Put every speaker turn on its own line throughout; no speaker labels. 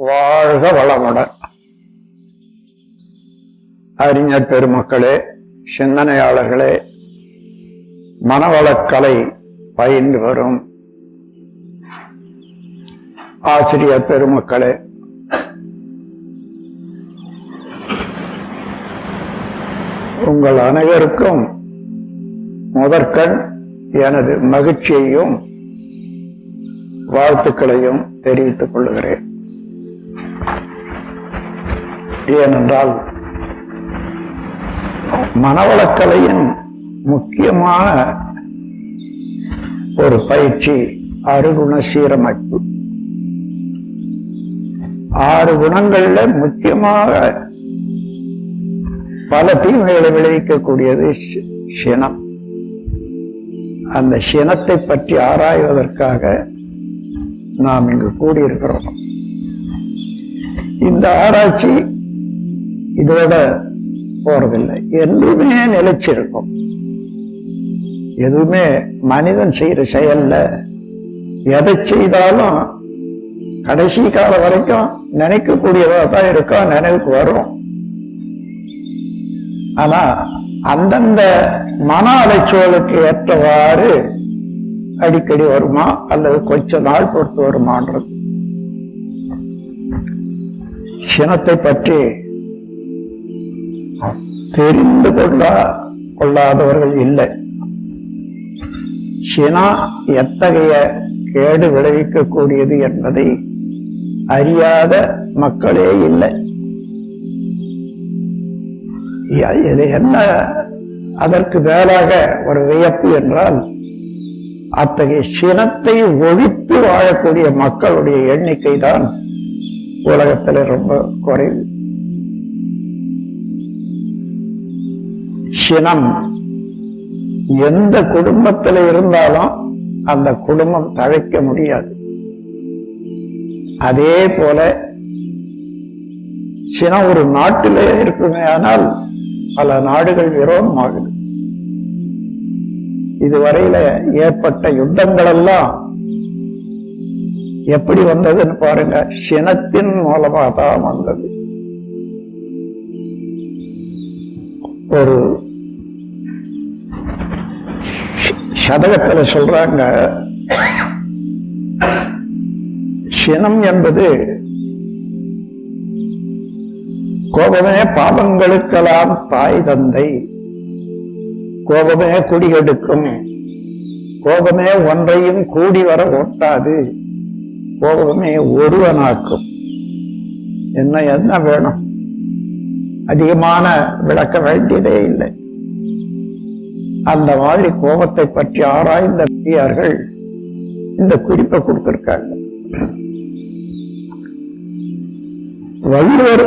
வாழ்க வளமுடன். அறிஞர் பெருமக்களே, சிந்தனையாளர்களே, மனவளக்கலை பயின்று வரும் ஆசிரியர் பெருமக்களே, உங்கள் அனைவருக்கும் முதற்கண் எனது மகிழ்ச்சியையும் வாழ்த்துக்களையும் தெரிவித்துக் கொள்கிறேன். ஏனென்றால் மனவளக்கலையின் முக்கியமான ஒரு பயிற்சி அறுகுண சீரமைப்பு. 6 குணங்கள்ல முக்கியமாக பல தீமைகளை விளைவிக்கக்கூடியது சினம். அந்த சினத்தை பற்றி ஆராய்வதற்காக நாம் இங்கு கூடியிருக்கிறோம். இந்த ஆராய்ச்சி இதோட போறதில்லை, என்றுமே நிலைச்சிருக்கும். எதுவுமே மனிதன் செய்யற செயல்ல எதை செய்தாலும் கடைசி காலம் வரைக்கும் நினைக்கக்கூடியதா தான் இருக்கும், நினைவுக்கு வரும். ஆனா அந்தந்த மன அலைச்சூழலுக்கு ஏற்றவாறு அடிக்கடி வருமா அல்லது கொஞ்ச நாள் பொறுத்து வருமான்றது. சினத்தை பற்றி தெரிந்து கொள்ளாதவர்கள் இல்லை. சினம் எத்தகைய கேடு விளைவிக்கக்கூடியது என்பதை அறியாத மக்களே இல்லை. இது என்ன அதற்கு மேலாக ஒரு வியப்பு என்றால், அத்தகைய சினத்தை ஒழித்து வாழக்கூடிய மக்களுடைய எண்ணிக்கை தான் உலகத்தில் ரொம்ப குறைவு. சினம் எந்த குடும்பத்தில் இருந்தாலும் அந்த குடும்பம் தழைக்க முடியாது. அதே போல சினம் ஒரு நாட்டிலே இருக்குமே ஆனால் பல நாடுகள் விரோதமாகுது. இதுவரையில ஏற்பட்ட யுத்தங்கள் எல்லாம் எப்படி வந்ததுன்னு பாருங்க, சினத்தின் மூலமா தான் வந்தது. ஒரு சதகத்துல சொல்றாங்க, சினம் என்பது கோபமே பாவங்களுக்கெல்லாம் தாய் தந்தை, கோபமே குடிகெடுக்கும், கோபமே ஒன்றையும் கூடி வர ஒட்டாது, கோபமே ஒருவனாக்கும். என்ன வேணும், அதிகமான விளக்க வேண்டியதே இல்லை. அந்த மாதிரி கோபத்தை பற்றி ஆராய்ந்த பெரியார்கள் இந்த குறிப்பை கொடுத்திருக்காங்க. வள்ளுவர்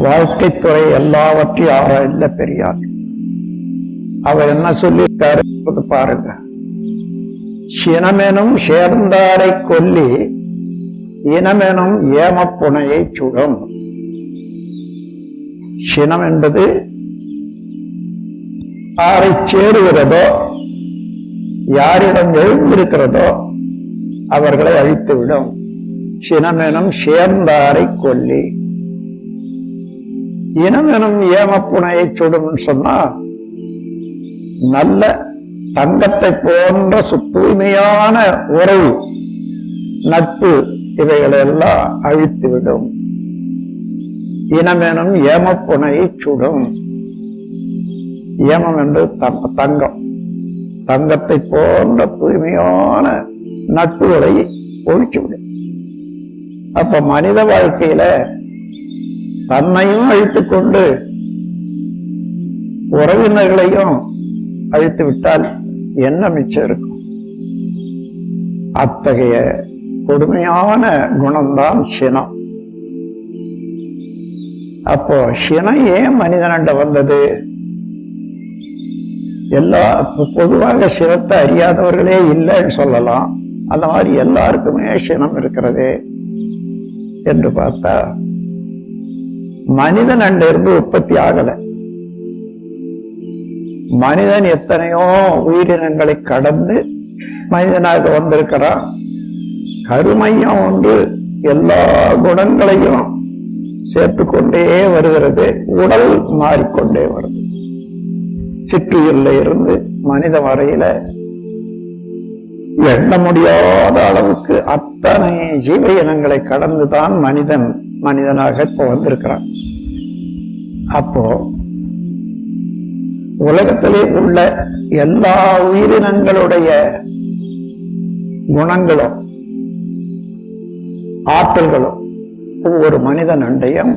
வாழ்க்கைத்துறை எல்லாவற்றையும் ஆராய்ந்த பெரியார். அவர் என்ன சொல்லியிருக்காரு பாருங்க. சினமெனும் சேர்ந்தாரை கொல்லி இனமெனும் ஏமப்புனையை சுடும். சினம் என்பது யாரை சேருகிறதோ, யாரிடம் எழுந்திருக்கிறதோ அவர்களை அழித்துவிடும். சினமெனும் சேர்ந்தாரை கொல்லி இனமெனும் ஏமப்புனையை சுடும் சொன்னா, நல்ல தங்கத்தை போன்ற தூய்மையான உறவு, நட்பு இவைகளெல்லாம் அழித்துவிடும். இனமெனும் ஏமப்புனையை சுடும். ஏமம் என்று தங்கம், தங்கத்தை போன்ற தூய்மையான நட்புகளை ஒழிச்சுவிடும். அப்ப மனித வாழ்க்கையில தன்னையும் அழித்துக் கொண்டு உறவினர்களையும் அழித்து விட்டால் என்ன மிச்சம் இருக்கும்? அத்தகைய கொடுமையான குணம்தான் சினம். அப்போ சினம் ஏன் மனிதனிடம் வந்தது? பொதுவாக சினத்தை அறியாதவர்களே இல்லைன்னு சொல்லலாம். அந்த மாதிரி எல்லாருக்குமே சினம் இருக்கிறது என்று பார்த்தா, மனிதன் அங்கிருந்து உற்பத்தி ஆகல. மனிதன் எத்தனையோ உயிரினங்களை கடந்து மனிதனாக வந்திருக்கிறான். கருமையம் ஒன்று எல்லா குணங்களையும் சேர்த்துக்கொண்டே வருகிறது. உடல் மாறிக்கொண்டே வருது. சிற்றுயிரில் இருந்து மனித வரையில எண்ண முடியாத அளவுக்கு அத்தனை ஜீவ இனங்களை கடந்துதான் மனிதனாக இப்ப வந்திருக்கிறான். அப்போ உலகத்திலே உள்ள எல்லா உயிரினங்களுடைய குணங்களும் ஆற்றல்களும் ஒவ்வொரு மனிதன் அண்டையும்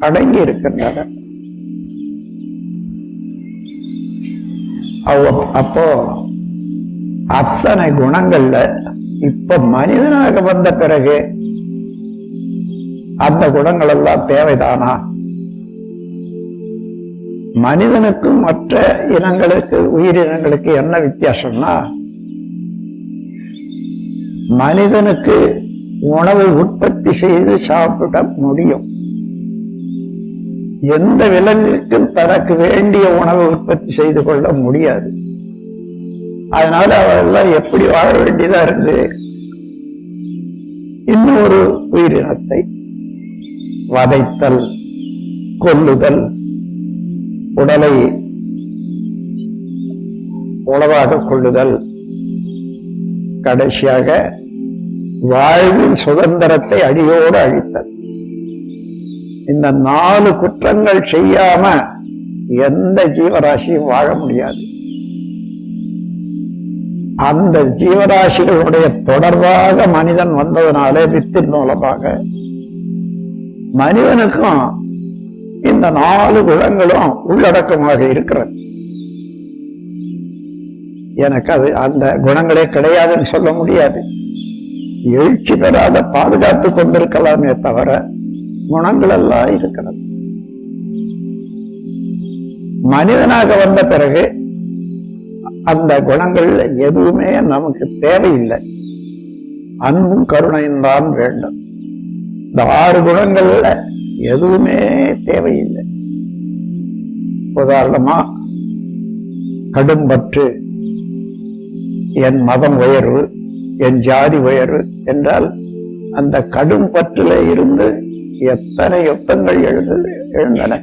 அடங்கி இருக்கின்றன. அப்போ அத்தனை குணங்கள்ல இப்ப மனிதனாக வந்த பிறகு அந்த குணங்கள் எல்லாம் தேவைதானா? மனிதனுக்கும் மற்ற இனங்களுக்கு உயிரினங்களுக்கு என்ன வித்தியாசம்னா, மனிதனுக்கு உணவை உற்பத்தி செய்து சாப்பிட முடியும். எந்த விலங்குக்கும் தனக்கு வேண்டிய உணவை உற்பத்தி செய்து கொள்ள முடியாது. அதனால அவெல்லாம் எப்படி வாழ வேண்டியதா இருந்து இன்னொரு உயிரினத்தை வதைத்தல், கொல்லுதல், உடலை உணவாக கொள்ளுதல், கடைசியாக வாழ்வின் சுதந்திரத்தை அடியோடு அழித்தல். இந்த 4 குற்றங்கள் செய்யாம எந்த ஜீவராசியும் வாழ முடியாது. அந்த ஜீவராசிகளுடைய தொடர்பாக மனிதன் வந்ததனாலே வித்தின் மூலமாக மனிதனுக்கும் இந்த 4 குணங்களும் உள்ளடக்கமாக இருக்கிறது. எனக்கு அது அந்த குணங்களே கிடையாதுன்னு சொல்ல முடியாது. எழுச்சி பெறாத பாதுகாத்துக் கொண்டிருக்கலாமே தவிர குணங்கள் எல்லாம் இருக்கிறது. மனிதனாக வந்த பிறகு அந்த குணங்கள் எதுவுமே நமக்கு தேவையில்லை. அன்பும் கருணையும் தான் வேண்டும். இந்த 6 குணங்கள்ல எதுவுமே தேவையில்லை. உதாரணமா கடும்பற்று, என் மதம் உயர்வு, என் ஜாதி உயர்வு என்றால் அந்த கடும் பற்றில இருந்து எத்தனை யுத்தங்கள் எழுந்தன.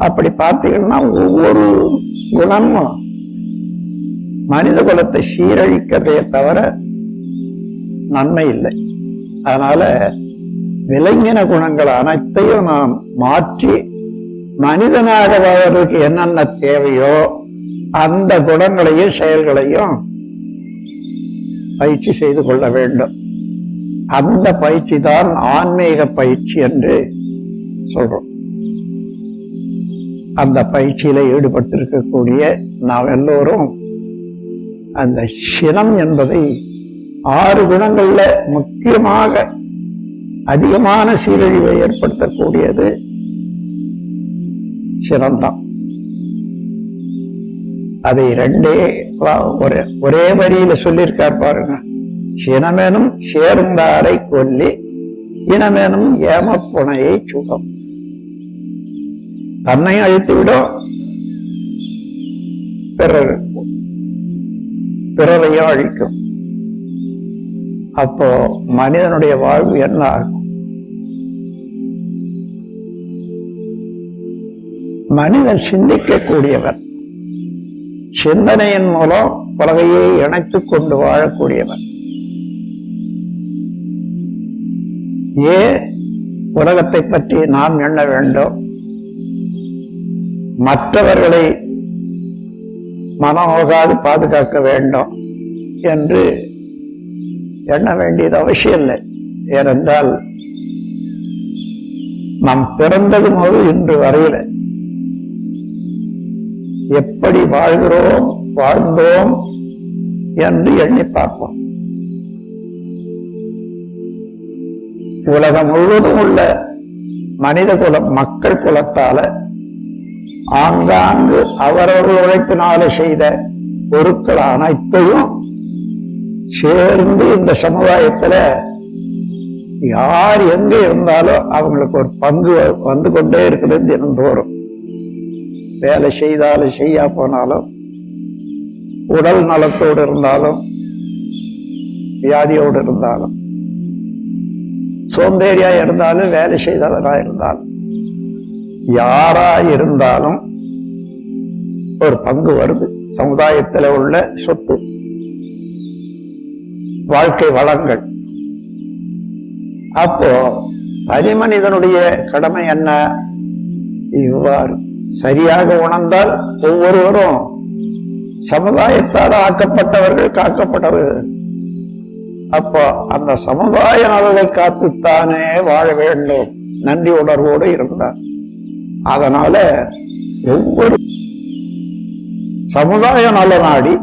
அப்படி பார்த்தீங்கன்னா ஒவ்வொரு குணமும் மனித குலத்தை சீரழிக்கதையே தவிர நன்மை இல்லை. அதனால விலங்கின குணங்கள் அனைத்தையும் நாம் மாற்றி மனிதனாக வாழ்வதற்கு என்னென்ன தேவையோ அந்த குணங்களையும் செயல்களையும் பயிற்சி செய்து கொள்ள வேண்டும். அந்த பயிற்சி தான் ஆன்மீக பயிற்சி என்று சொல்றோம். அந்த பயிற்சியில ஈடுபட்டிருக்கக்கூடிய நாம் எல்லோரும் அந்த சினம் என்பதை 6 குணங்கள்ல முக்கியமாக அதிகமான சீரழிவை ஏற்படுத்தக்கூடியது சினம்தான். அதை ஒரே வரியில சொல்லியிருக்கார் பாருங்க. சினமெனும் சேர்ந்தாரை கொல்லி இனமெனும் ஏமப்புனையை சுகம். தன்னை அழித்துவிடும், பிறரையும் அழிக்கும். அப்போ மனிதனுடைய வாழ்வு என்ன ஆகும்? மனிதன் சிந்திக்கக்கூடியவர், சிந்தனையின் மூலம் உலகையை இணைத்துக் கொண்டு வாழக்கூடியவர். ஏன் உலகத்தை பற்றி நாம் எண்ண வேண்டும்? மற்றவர்களை மனநோகாது பாதுகாக்க வேண்டும் என்று எண்ண வேண்டியது அவசியம் இல்லை. ஏனென்றால் நாம் பிறந்தது முதல் இன்று வரையில எப்படி வாழ்ந்தோம் என்று எண்ணி பார்ப்போம். உலகம் முழுவதும் உள்ள மனித குலம், மக்கள் குலத்தால ஆங்காங்கு அவரவர்கள் உழைப்பினால செய்த பொருட்கள் அனைத்தையும் சேர்ந்து இந்த சமுதாயத்துல யார் எங்க இருந்தாலும் அவங்களுக்கு ஒரு பங்கு வந்து கொண்டே இருக்கிறது தினந்தோறும். வேலை செய்தாலும் செய்யா போனாலும், உடல் நலத்தோடு இருந்தாலும், வியாதியோடு இருந்தாலும், சோம்பேறியா இருந்தாலும், வேலை செய்தவரா இருந்தாலும், யாரா இருந்தாலும் ஒரு பங்கு வருது. சமுதாயத்தில் உள்ள சொத்து, வாழ்க்கை வளங்கள். அப்போ தனி மனிதனுடைய கடமை என்ன? இவ்வாறு சரியாக உணர்ந்தால் ஒவ்வொருவரும் சமுதாயத்தால் ஆக்கப்பட்டவர்கள், காக்கப்பட்டவர்கள். அப்போ அந்த சமுதாய நலனை காத்துத்தானே வாழ வேண்டும், நன்றி உணர்வோடு இருந்தார். அதனால ஒவ்வொரு சமுதாய நல நாடி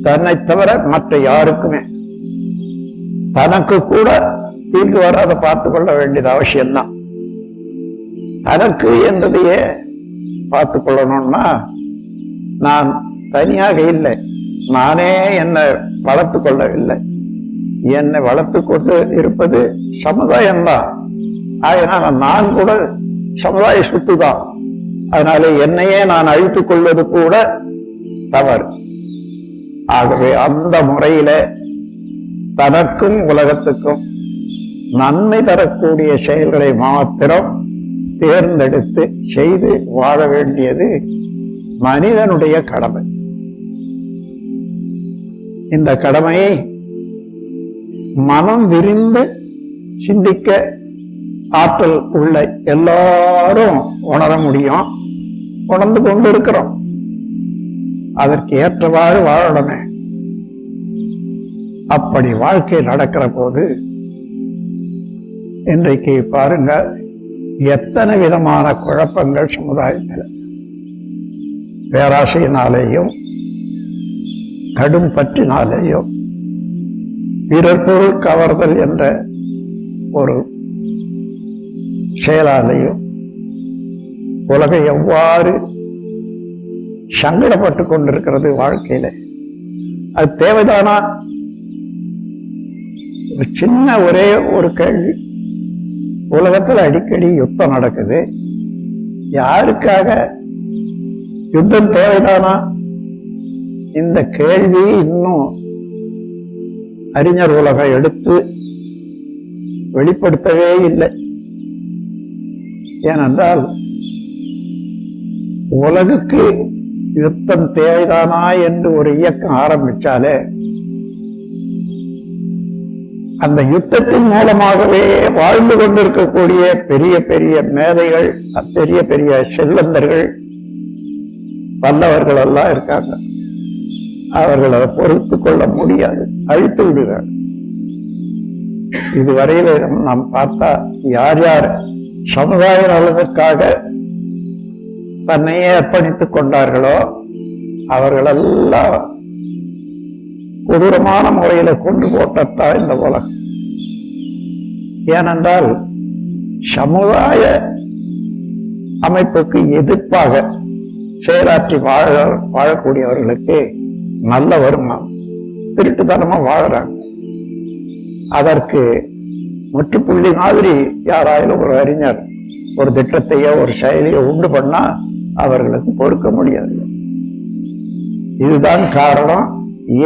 தன்னை தவிர மற்ற யாருக்குமே தனக்கு கூட தீர்ந்து வராத பார்த்துக் கொள்ள வேண்டியது அவசியம்தான். தனக்கு என்றதையே பார்த்துக் கொள்ளணும்னா, நான் தனியாக இல்லை, நானே என்னை வளர்த்து கொள்ளவில்லை, என்னை வளர்த்து கொண்டு இருப்பது சமுதாயம்தான். அதனால நான் கூட சமுதாய சொத்துதான். அதனால என்னையே நான் அழித்துக் கொள்வது கூட தவறு. ஆகவே அந்த முறையில தனக்கும் உலகத்துக்கும் நன்மை தரக்கூடிய செயல்களை மாத்திரம் தேர்ந்தெடுத்து செய்து வாழ வேண்டியது மனிதனுடைய கடமை. இந்த கடமையை மனம் விரிந்து சிந்திக்க ஆற்றல் உள்ள எல்லாரும் உணர முடியும், உணர்ந்து கொண்டு இருக்கிறோம். அதற்கு ஏற்றவாறு வாழணுமே. அப்படி வாழ்க்கை நடக்கிற போது இன்றைக்கு பாருங்க, எத்தனை விதமான குழப்பங்கள் சமுதாயத்தில். பேராசையினாலேயும் கடும் பற்றினாலேயும் பிறர் பொருள் கவர்தல் என்ற ஒரு செயலாலேயும் உலகம் எவ்வாறு சங்கடப்பட்டு கொண்டிருக்கிறது வாழ்க்கையில. அது தேவைதானா? ஒரு சின்ன ஒரே ஒரு கேள்வி. உலகத்தில் அடிக்கடி யுத்தம் நடக்குது. யாருக்காக யுத்தம் தேவைதானா? இந்த கேள்வி இன்னும் அறிஞர் உலகம் எடுத்து வெளிப்படுத்தவே இல்லை. ஏனென்றால் உலகுக்கு யுத்தம் தேவைதானா என்று ஒரு இயக்கம் ஆரம்பிச்சாலே, அந்த யுத்தத்தின் மூலமாகவே வாழ்ந்து கொண்டிருக்கக்கூடிய பெரிய பெரிய மேதைகள், பெரிய பெரிய செல்வந்தர்கள், வல்லவர்கள் எல்லாம் இருக்காங்க. அவர்கள் அதை பொறுத்து கொள்ள முடியாது, அழித்து விடுகிறார். இதுவரையில நாம் பார்த்தா யார் யார் சமுதாய நலனுக்காக தன்னையே அர்ப்பணித்துக் கொண்டார்களோ அவர்களெல்லாம் கொடூரமான முறையில கொண்டு போட்டத்தான் இந்த உலகம். ஏனென்றால் சமுதாய அமைப்புக்கு எதிர்ப்பாக செயலாற்றி வாழக்கூடியவர்களுக்கு நல்ல வருமானம், திருட்டுத்தனமா வாழறாங்க. அதற்கு முற்றுப்புள்ளி மாதிரி யாராயிலும் ஒரு அறிஞர் ஒரு திட்டத்தையோ ஒரு செயலியோ உண்டு பண்ணா அவர்களுக்கு பொறுக்க முடியாது. இதுதான் காரணம்.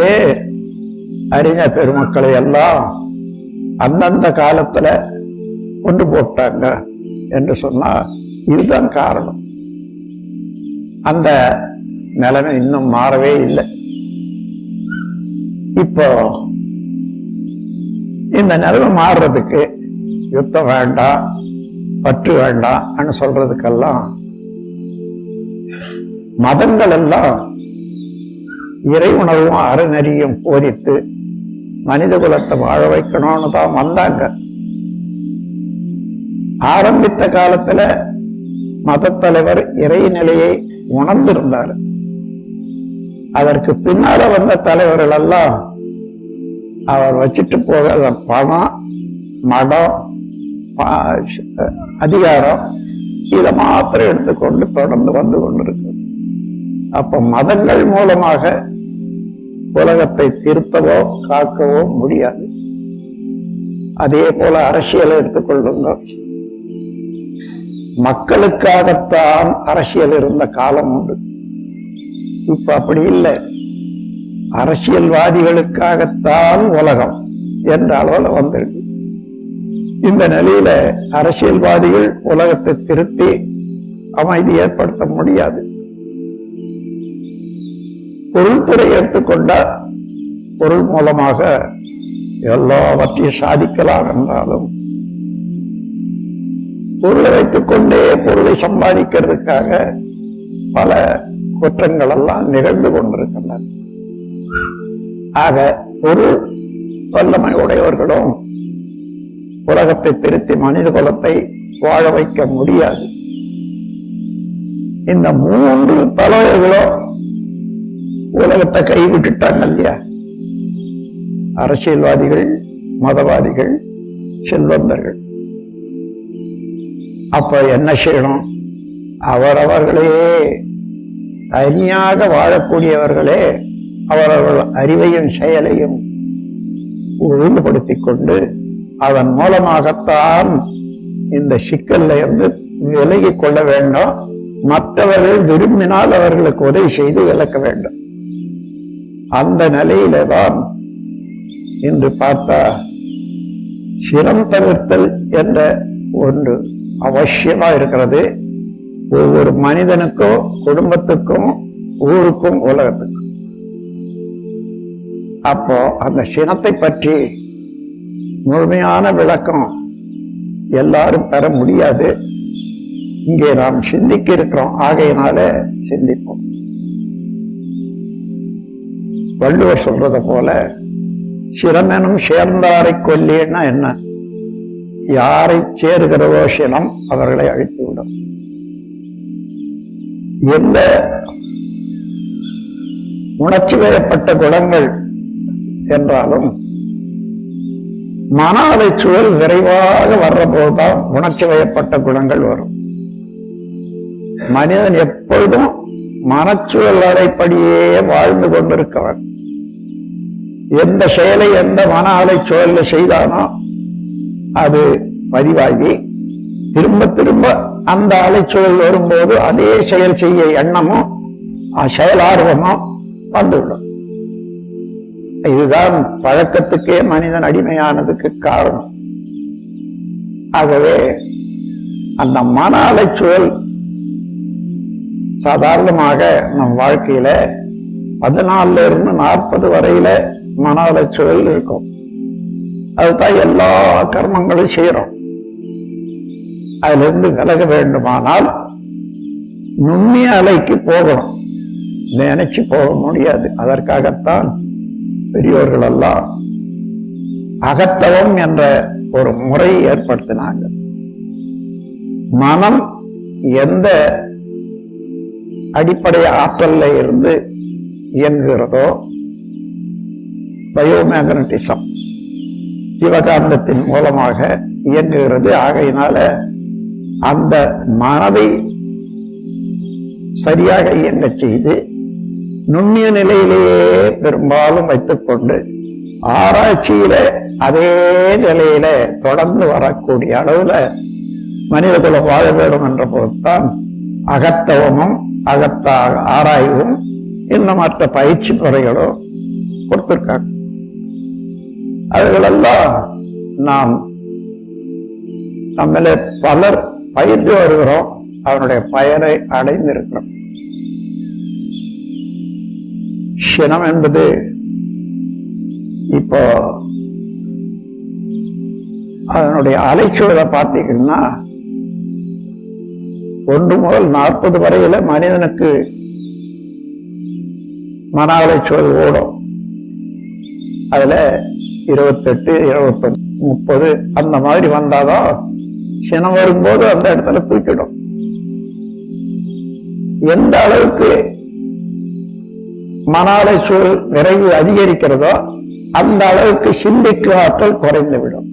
ஏன் அறிஞர் பெருமக்களை எல்லாம் அந்தந்த காலத்துல கொண்டு போட்டாங்க என்று சொன்னா இதுதான் காரணம். அந்த நிலைமை இன்னும் மாறவே இல்லை. இப்போ இந்த நிலைமை மாறுறதுக்கு யுத்தம் வேண்டாம், பற்று வேண்டாம் சொல்றதுக்கெல்லாம் மதங்கள் எல்லாம் இறை உணர்வும் அறநெறியும் போதித்து மனித குலத்தை வாழ வைக்கணும்னு தான் வந்தாங்க. ஆரம்பித்த காலத்துல மத தலைவர் இறை நிலையை உணர்ந்திருந்தார். அதற்கு பின்னால வந்த தலைவர்கள் எல்லாம் அவர் வச்சுட்டு போகிற பணம், மடம், அதிகாரம் இதை மாத்திரம் எடுத்துக்கொண்டு தொடர்ந்து வந்து கொண்டிருக்கு. அப்ப மதங்கள் மூலமாக உலகத்தை திருத்தவோ காக்கவோ முடியாது. அதே போல அரசியலை எடுத்துக்கொள்ளுங்க. மக்களுக்காகத்தான் அரசியல் இருந்த காலம் உண்டு. இப்ப அப்படி இல்லை. அரசியல்வாதிகளுக்காகத்தான் உலகம் என்ற அளவில் வந்திருக்கு. இந்த நிலையில அரசியல்வாதிகள் உலகத்தை திருத்தி அமைதி ஏற்படுத்த முடியாது. பொருள்துறை எடுத்துக்கொண்ட பொருள் மூலமாக எல்லாவற்றையும் சாதிக்கலாம் என்றாலும் பொருளை வைத்துக் கொண்டே பொருளை சம்பாதிக்கிறதுக்காக பல குற்றங்கள் எல்லாம் நிகழ்ந்து கொண்டிருக்கின்றன. ஆக பொருள் வல்லமை உடையவர்களும் உலகத்தை திருத்தி மனித குலத்தை வாழ வைக்க முடியாது. இந்த 3 தலைவர்களும் உலகத்தை கைவிட்டுட்டாங்க இல்லையா? அரசியல்வாதிகள், மதவாதிகள், செல்வந்தர்கள். அப்ப என்ன செய்யணும்? அவரவர்களே தனியாக வாழக்கூடியவர்களே அவரவர்கள் அறிவையும் செயலையும் ஒழுங்குபடுத்திக் கொண்டு அதன் மூலமாகத்தான் இந்த சிக்கல்ல இருந்து விலகிக் கொள்ள வேண்டும். மற்றவர்கள் விரும்பினால் அவர்களுக்கு உதவி செய்து விலக்க வேண்டும். அந்த நிலையில தான் இன்று பார்த்தா சிரம் தவிர்த்தல் என்ற ஒன்று அவசியமா இருக்கிறது. ஒவ்வொரு மனிதனுக்கும், குடும்பத்துக்கும், ஊருக்கும், உலகத்துக்கும். அப்போ அந்த சினத்தை பற்றி முழுமையான விளக்கம் எல்லாரும் பெற முடியாது. இங்கே நாம் சிந்திக்க இருக்கிறோம். ஆகையினால சிந்திப்போம். வள்ளுவர் சொல்றத போல சிரமெனும் சேர்ந்தாரை கொல்லின்னா என்ன? யாரை சேருகிறதோ சினம் அவர்களை அழித்துவிடும். எந்த உணர்ச்சி வயப்பட்ட குணங்கள் என்றாலும் மன அலைச்சூழல் விரைவாக வர்ற போதுதான் உணர்ச்சி வயப்பட்ட குணங்கள் வரும். மனிதன் எப்பொழுதும் மனச்சூழல் அலைப்படியே வாழ்ந்து கொண்டிருக்கவன். எந்த செயலை எந்த மன அலைச்சூழல் செய்தானோ அது பதிவாகி திரும்ப திரும்ப அந்த அலைச்சூழல் வரும்போது அதே செயல் செய்ய எண்ணமும் செயல் ஆர்வமும் வந்துவிடும். இதுதான் பழக்கத்துக்கே மனிதன் அடிமையானதுக்கு காரணம். ஆகவே அந்த மன அலைச்சூழல் சாதாரணமாக நம் வாழ்க்கையில 14 இருந்து 40 வரையில மன அலைச்சூழல் இருக்கும். அதுதான் எல்லா கர்மங்களும் செய்யறோம். அதுல இருந்து விலக வேண்டுமானால் நுண்ணிய அலைக்கு போகணும். நினைச்சு போக முடியாது. அதற்காகத்தான் பெரியோர்கள் எல்லாம் அகத்தவம் என்ற ஒரு முறையை ஏற்படுத்தினாங்க. மனம் எந்த அடிப்படை ஆற்றல்ல இருந்து இயங்குகிறதோ, பயோமேக்னட்டிசம் ஜீவகாந்தத்தின் மூலமாக இயங்குகிறது. ஆகையினால அந்த மனதை சரியாக இயங்க செய்து நுண்ணிய நிலையிலேயே பெரும்பாலும் வைத்துக் கொண்டு ஆராய்ச்சியில அதே நிலையில தொடர்ந்து வரக்கூடிய அளவுல மனிதகுலம் வாழ வேண்டும் என்ற போதுதான் அகத்தவமும் அகத்தாக ஆராய்வும் இன்னும் மற்ற பயிற்சி முறைகளும் கொடுத்திருக்காங்க. அதுகளெல்லாம் நாம் நம்மள பலர் பயின்று வருகிறோம். அவனுடைய பயனை அடைந்திருக்கிறோம். சினம் என்பது இப்போ அதனுடைய அலைச்சூழலை பார்த்தீங்கன்னா 1 முதல் 40 வரையில மனிதனுக்கு மன அலைச்சூழல் ஓடும். அதுல 28, 29, 30 அந்த மாதிரி வந்தாதான் சினம் வரும்போது அந்த இடத்துல தூக்கிடும். எந்த அளவுக்கு மன அலைச்சூழல் விரைவு அதிகரிக்கிறதோ அந்த அளவுக்கு சிந்திக்கும் ஆற்றல் குறைந்துவிடும்.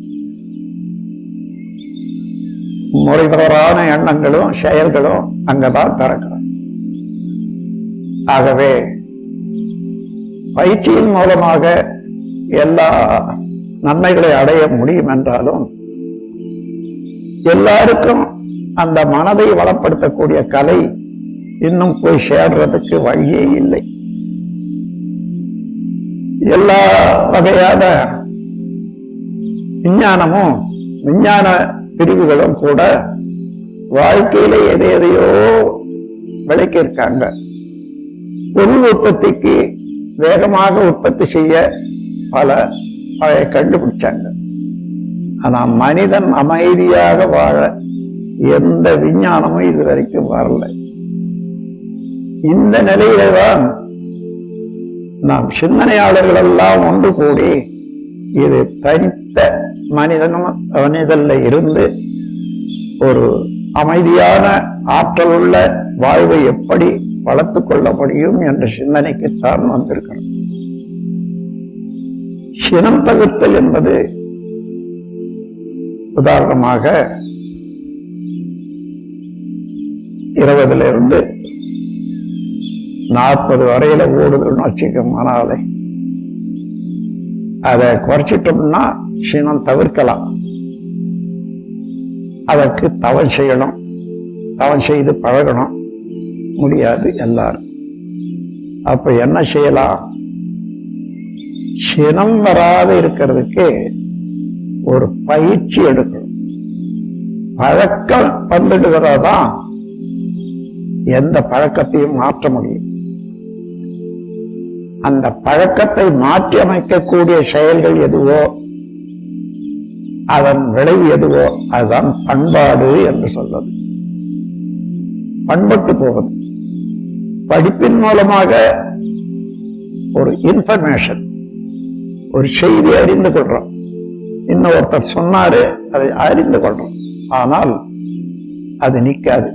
முறைதவறான எண்ணங்களும் செயல்களும் அங்கதான் பிறக்கிறோம். ஆகவே பயிற்சியின் மூலமாக எல்லா நன்மைகளை அடைய முடியும் என்றாலும் எல்லாருக்கும் அந்த மனதை வளப்படுத்தக்கூடிய கலை இன்னும் போய் சேர்றதுக்கு வழியே இல்லை. எல்லா வகையான விஞ்ஞானமும் விஞ்ஞான பிரிவுகளும் கூட வாழ்க்கையில எதையோ விளக்கியிருக்காங்க. பொருள் உற்பத்திக்கு வேகமாக உற்பத்தி செய்ய பல கண்டுபிடிச்சாங்க. ஆனா மனிதன் அமைதியாக வாழ எந்த விஞ்ஞானமும் இதுவரைக்கும் வரல. இந்த நிலையில்தான் நாம் சிந்தனையாளர்கள் எல்லாம் ஒன்று கூடி இது தனித்த மனிதன்ல இருந்து ஒரு அமைதியான ஆற்றல் உள்ள வாழ்வை எப்படி வளர்த்துக் கொள்ள முடியும் என்ற சிந்தனைக்குத்தான் வந்திருக்கிறோம். சினம் தவிர்த்தல் என்பது உதாரணமாக 20 to 40 வரையில ஓடுதுன்னு வச்சுக்க மனாலை. அதை குறைச்சிட்டோம்னா சினம் தவிர்க்கலாம். அதற்கு தவம் செய்யணும், தவம் செய்து பழகணும். முடியாது எல்லாரும். அப்ப என்ன செய்யலாம்? சினம் வராது இருக்கிறதுக்கு ஒரு பயிற்சி எடுக்கணும். பழக்கம் வந்துடுகிறதான் எந்த பழக்கத்தையும் மாற்ற முடியும். அந்த பழக்கத்தை மாற்றி அமைக்கக்கூடிய செயல்கள் எதுவோ, அதன் விளைவு எதுவோ, அதுதான் பண்பாடு என்று சொல்வது. பண்பட்டு போவது படிப்பின் மூலமாக ஒரு இன்ஃபர்மேஷன், ஒரு செய்தி அறிந்து கொள்றோம். இன்னொருத்தர் சொன்னாரு, அதை அறிந்து கொள்றோம். ஆனால் அது நிற்காது.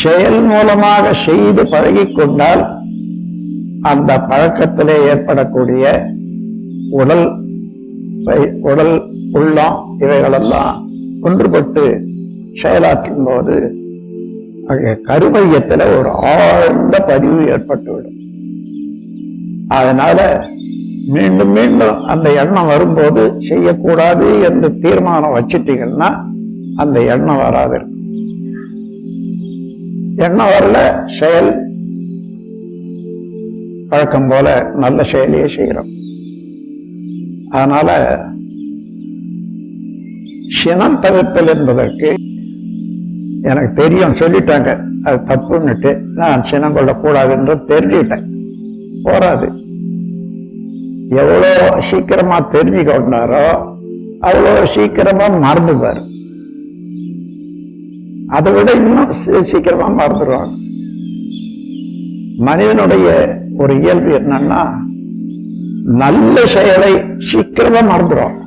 செயல் மூலமாக செய்து பழகிக் கொண்டால் அந்த பழக்கத்திலே ஏற்படக்கூடிய உடல் உள்ளம் இவைகளெல்லாம் ஒன்றுபட்டு செயலாற்றும் போது கருமையத்தில் ஒரு ஆழ்ந்த பதிவு ஏற்பட்டுவிடும். அதனால மீண்டும் மீண்டும் அந்த எண்ணம் வரும்போது செய்யக்கூடாது என்று தீர்மானம் வச்சிட்டீங்கன்னா அந்த எண்ணம் வராது. எண்ணம் வரல, செயல் பழக்கம் போல நல்ல செயலையே செய்கிறோம். அதனால சினம் தவிர்த்தல் என்பதற்கு எனக்கு தெரியும், சொல்லிட்டாங்க அது தப்புன்னுட்டு நான் சினம் கொள்ளக்கூடாது என்று தெரிஞ்சுக்கிட்டேன். போராது. எவ்வளோ சீக்கிரமா தெரிஞ்சு கொண்டாரோ அவ்வளோ சீக்கிரமா மறந்துப்பார். அதை விட இன்னும் சீக்கிரமா மறந்துடுவாங்க. மனிதனுடைய ஒரு இயல்பு என்னன்னா, நல்ல செயலை சீக்கிரமா மறந்துடுவாங்க.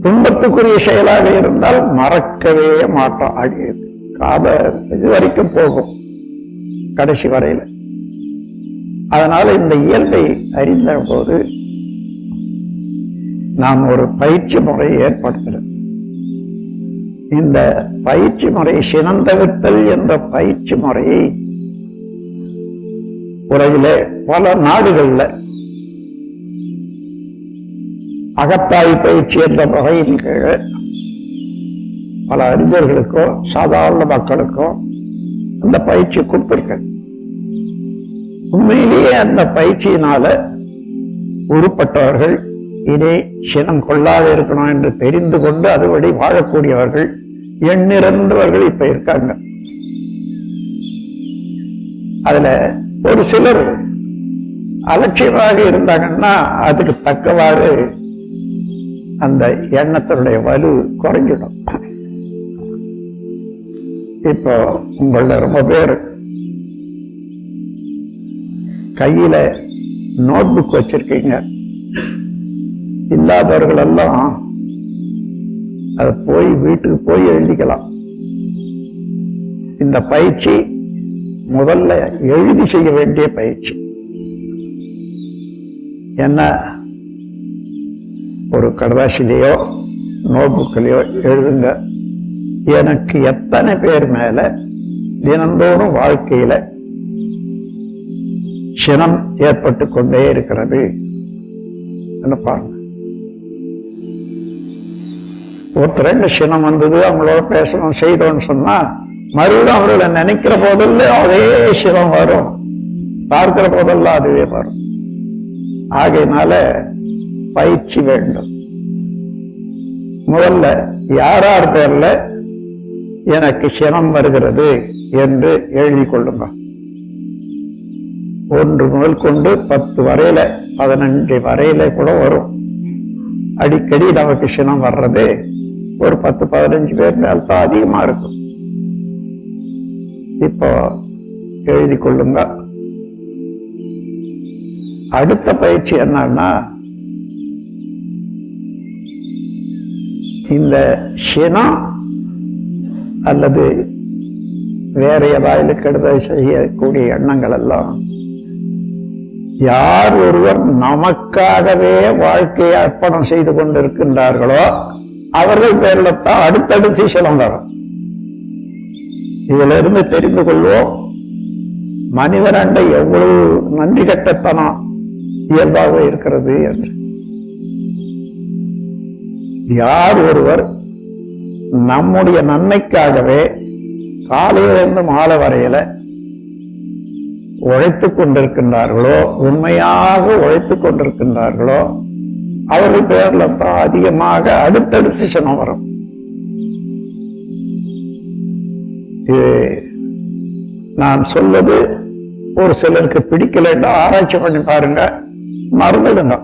துன்பத்துக்குரிய செயலாக இருந்தால் மறக்கவே மாட்டோம். காத இது வரைக்கும் போகும், கடைசி வரையில. அதனால இந்த இயல்பை அறிந்த போது நாம் ஒரு பயிற்சி முறையை ஏற்படுத்துகிறோம். இந்த பயிற்சி முறை சினந்தவிர்த்தல் என்ற பயிற்சி முறையை உலகிலே பல நாடுகள்ல அகத்தாய் பயிற்சி என்ற வகையின் கீழே பல அறிஞர்களுக்கோ சாதாரண மக்களுக்கோ அந்த பயிற்சி கொடுத்திருக்க. உண்மையிலேயே அந்த பயிற்சியினால உருப்பட்டவர்கள் இனி சினம் கொள்ளாத இருக்கணும் என்று தெரிந்து கொண்டு அதுபடி வாழக்கூடியவர்கள் எண்ணிறந்தவர்கள் இப்ப இருக்காங்க. அதுல ஒரு சிலர் அலட்சியமாக இருந்தாங்கன்னா அதுக்கு தக்கவாறு அந்த எண்ணத்தினுடைய வலு குறைஞ்சிடும். இப்போ உங்கள ரொம்ப பேர் கையில நோட் புக் வச்சிருக்கீங்க. இல்லாதவர்கள் எல்லாம் அதை போய் வீட்டுக்கு போய் எழுதிக்கலாம். இந்த பயிற்சி முதல்ல எழுதி செய்ய வேண்டிய பயிற்சி. என்ன, ஒரு கடதாசிலேயோ நோட் புக்கிலேயோ எழுதுங்க, எனக்கு எத்தனை பேர் மேல தினந்தோறும் வாழ்க்கையில சினம் ஏற்பட்டு கொண்டே இருக்கிறது பாருங்க. ஒருத்தர் ரெண்டு சினம் வந்தது, அவங்களோட பேசணும் செய்தோன்னு சொன்னா மறுபடியும் அவர்களை நினைக்கிற போதெல்லாம் அதே சினம் வரும், பார்க்கிற போதெல்லாம் அதுவே வரும். ஆகையினால பயிற்சி வேண்டும். முதல்ல யார் பேர்ல எனக்கு சினம் வருகிறது என்று எழுதி கொள்ளுங்க. 1 முதல் கொண்டு 10 வரையில 15 வரையில கூட வரும். அடிக்கடி நமக்கு சினம் வர்றது ஒரு 10-15 பேர் மேல்தான் அதிகமா இருக்கும். இப்போ எழுதி கொள்ளுங்க. அடுத்த பயிற்சி என்னன்னா, இந்த சினம் அல்லது வேற ஏதாவது கெடுதல் செய்யக்கூடிய எண்ணங்கள் எல்லாம் யார் ஒருவர் நமக்காகவே வாழ்க்கையை அர்ப்பணம் செய்து கொண்டிருக்கின்றார்களோ அவர்கள் பேர்ல தான் அடுத்தடுத்து சினம் வரும். இதுல இருந்து தெரிந்து கொள்வோம் மனிதனண்டை எவ்வளவு நன்றி கட்டத்தனம் இயல்பாக இருக்கிறது என்று. யார் ஒருவர் நம்முடைய நன்மைக்காகவே காலையிலிருந்து மாலை வரையில உழைத்துக் கொண்டிருக்கின்றார்களோ, உண்மையாக உழைத்துக் கொண்டிருக்கின்றார்களோ அவர்கள் பேர்ல தான் அதிகமாக அடுத்தடுத்து சினம் வரும். இது நான் சொல்வது ஒரு சிலருக்கு பிடிக்கலன்னா ஆராய்ச்சி பண்ணி பாருங்க, மறந்துடுங்க.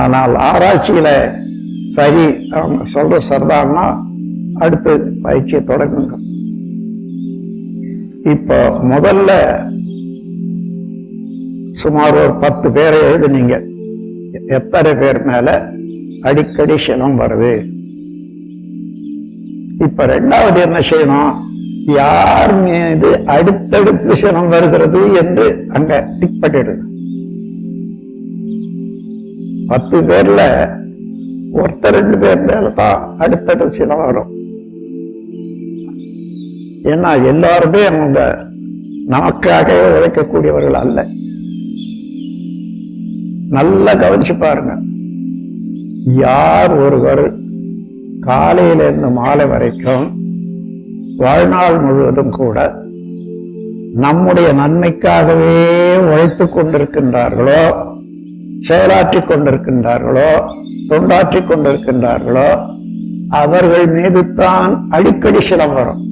ஆனால் ஆராய்ச்சியில சரி அவங்க சொல்ற சரிதான்னா அடுத்து பயிற்சியை தொடங்குங்க. இப்ப முதல்ல சுமார் ஒரு 10 பேரை எழுதுனீங்க. எத்தனை பேர் மேல அடிக்கடி சினம் வருது? இப்ப 2வது என்ன செய்யணும்? யார் மீது அடுத்தடுத்து சினம் வருகிறது என்று அங்க டிக் பண்ணிடுது. 10 பேர்ல 1-2 பேர் மேலதான் அடுத்தடுத்து சினம் வரும். ஏன்னா எல்லாருமே அவங்க நமக்காக உழைக்கக்கூடியவர்கள் அல்ல. நல்லா கவனிச்சு பாருங்க. யார் ஒருவர் காலையிலிருந்து மாலை வரைக்கும் வாழ்நாள் முழுவதும் கூட நம்முடைய நன்மைக்காகவே உழைத்துக் கொண்டிருக்கின்றார்களோ, செயலாற்றிக் கொண்டிருக்கின்றார்களோ, தொண்டாற்றிக் கொண்டிருக்கின்றார்களோ அவர்கள் மீது தான் அடிக்கடி சினம் வரும்.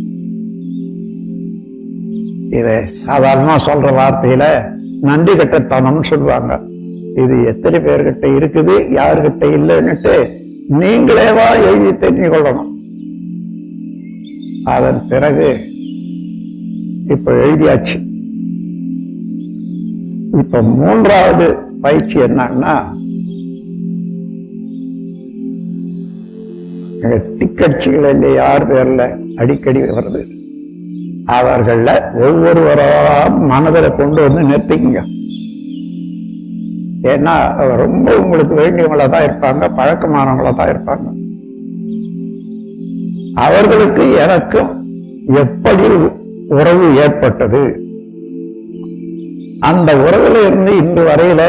இதை சாதாரணமா சொல்ற வார்த்தையில நன்றி கட்டத்தனம் சொல்லுவாங்க. இது எத்தனை பேர்கிட்ட இருக்குது, யாருகிட்ட இல்லைன்னுட்டு நீங்களேவா எழுதி தெரிஞ்சு கொள்ளணும். அதன் பிறகு இப்ப எழுதியாச்சு. இப்ப 3வது பயிற்சி என்னன்னா, டிக்கட்சிகள் யார் பேர்ல அடிக்கடி வருது அவர்கள ஒவ்வொருவரா மனதில் கொண்டு வந்து நிறுத்திக்குங்க. ஏன்னா ரொம்ப உங்களுக்கு வேண்டியவங்களா தான் இருப்பாங்க, பழக்கமானவங்களா தான் இருப்பாங்க. அவர்களுக்கு எனக்கும் எப்படி உறவு ஏற்பட்டது, அந்த உறவுல இருந்து இன்று வரையில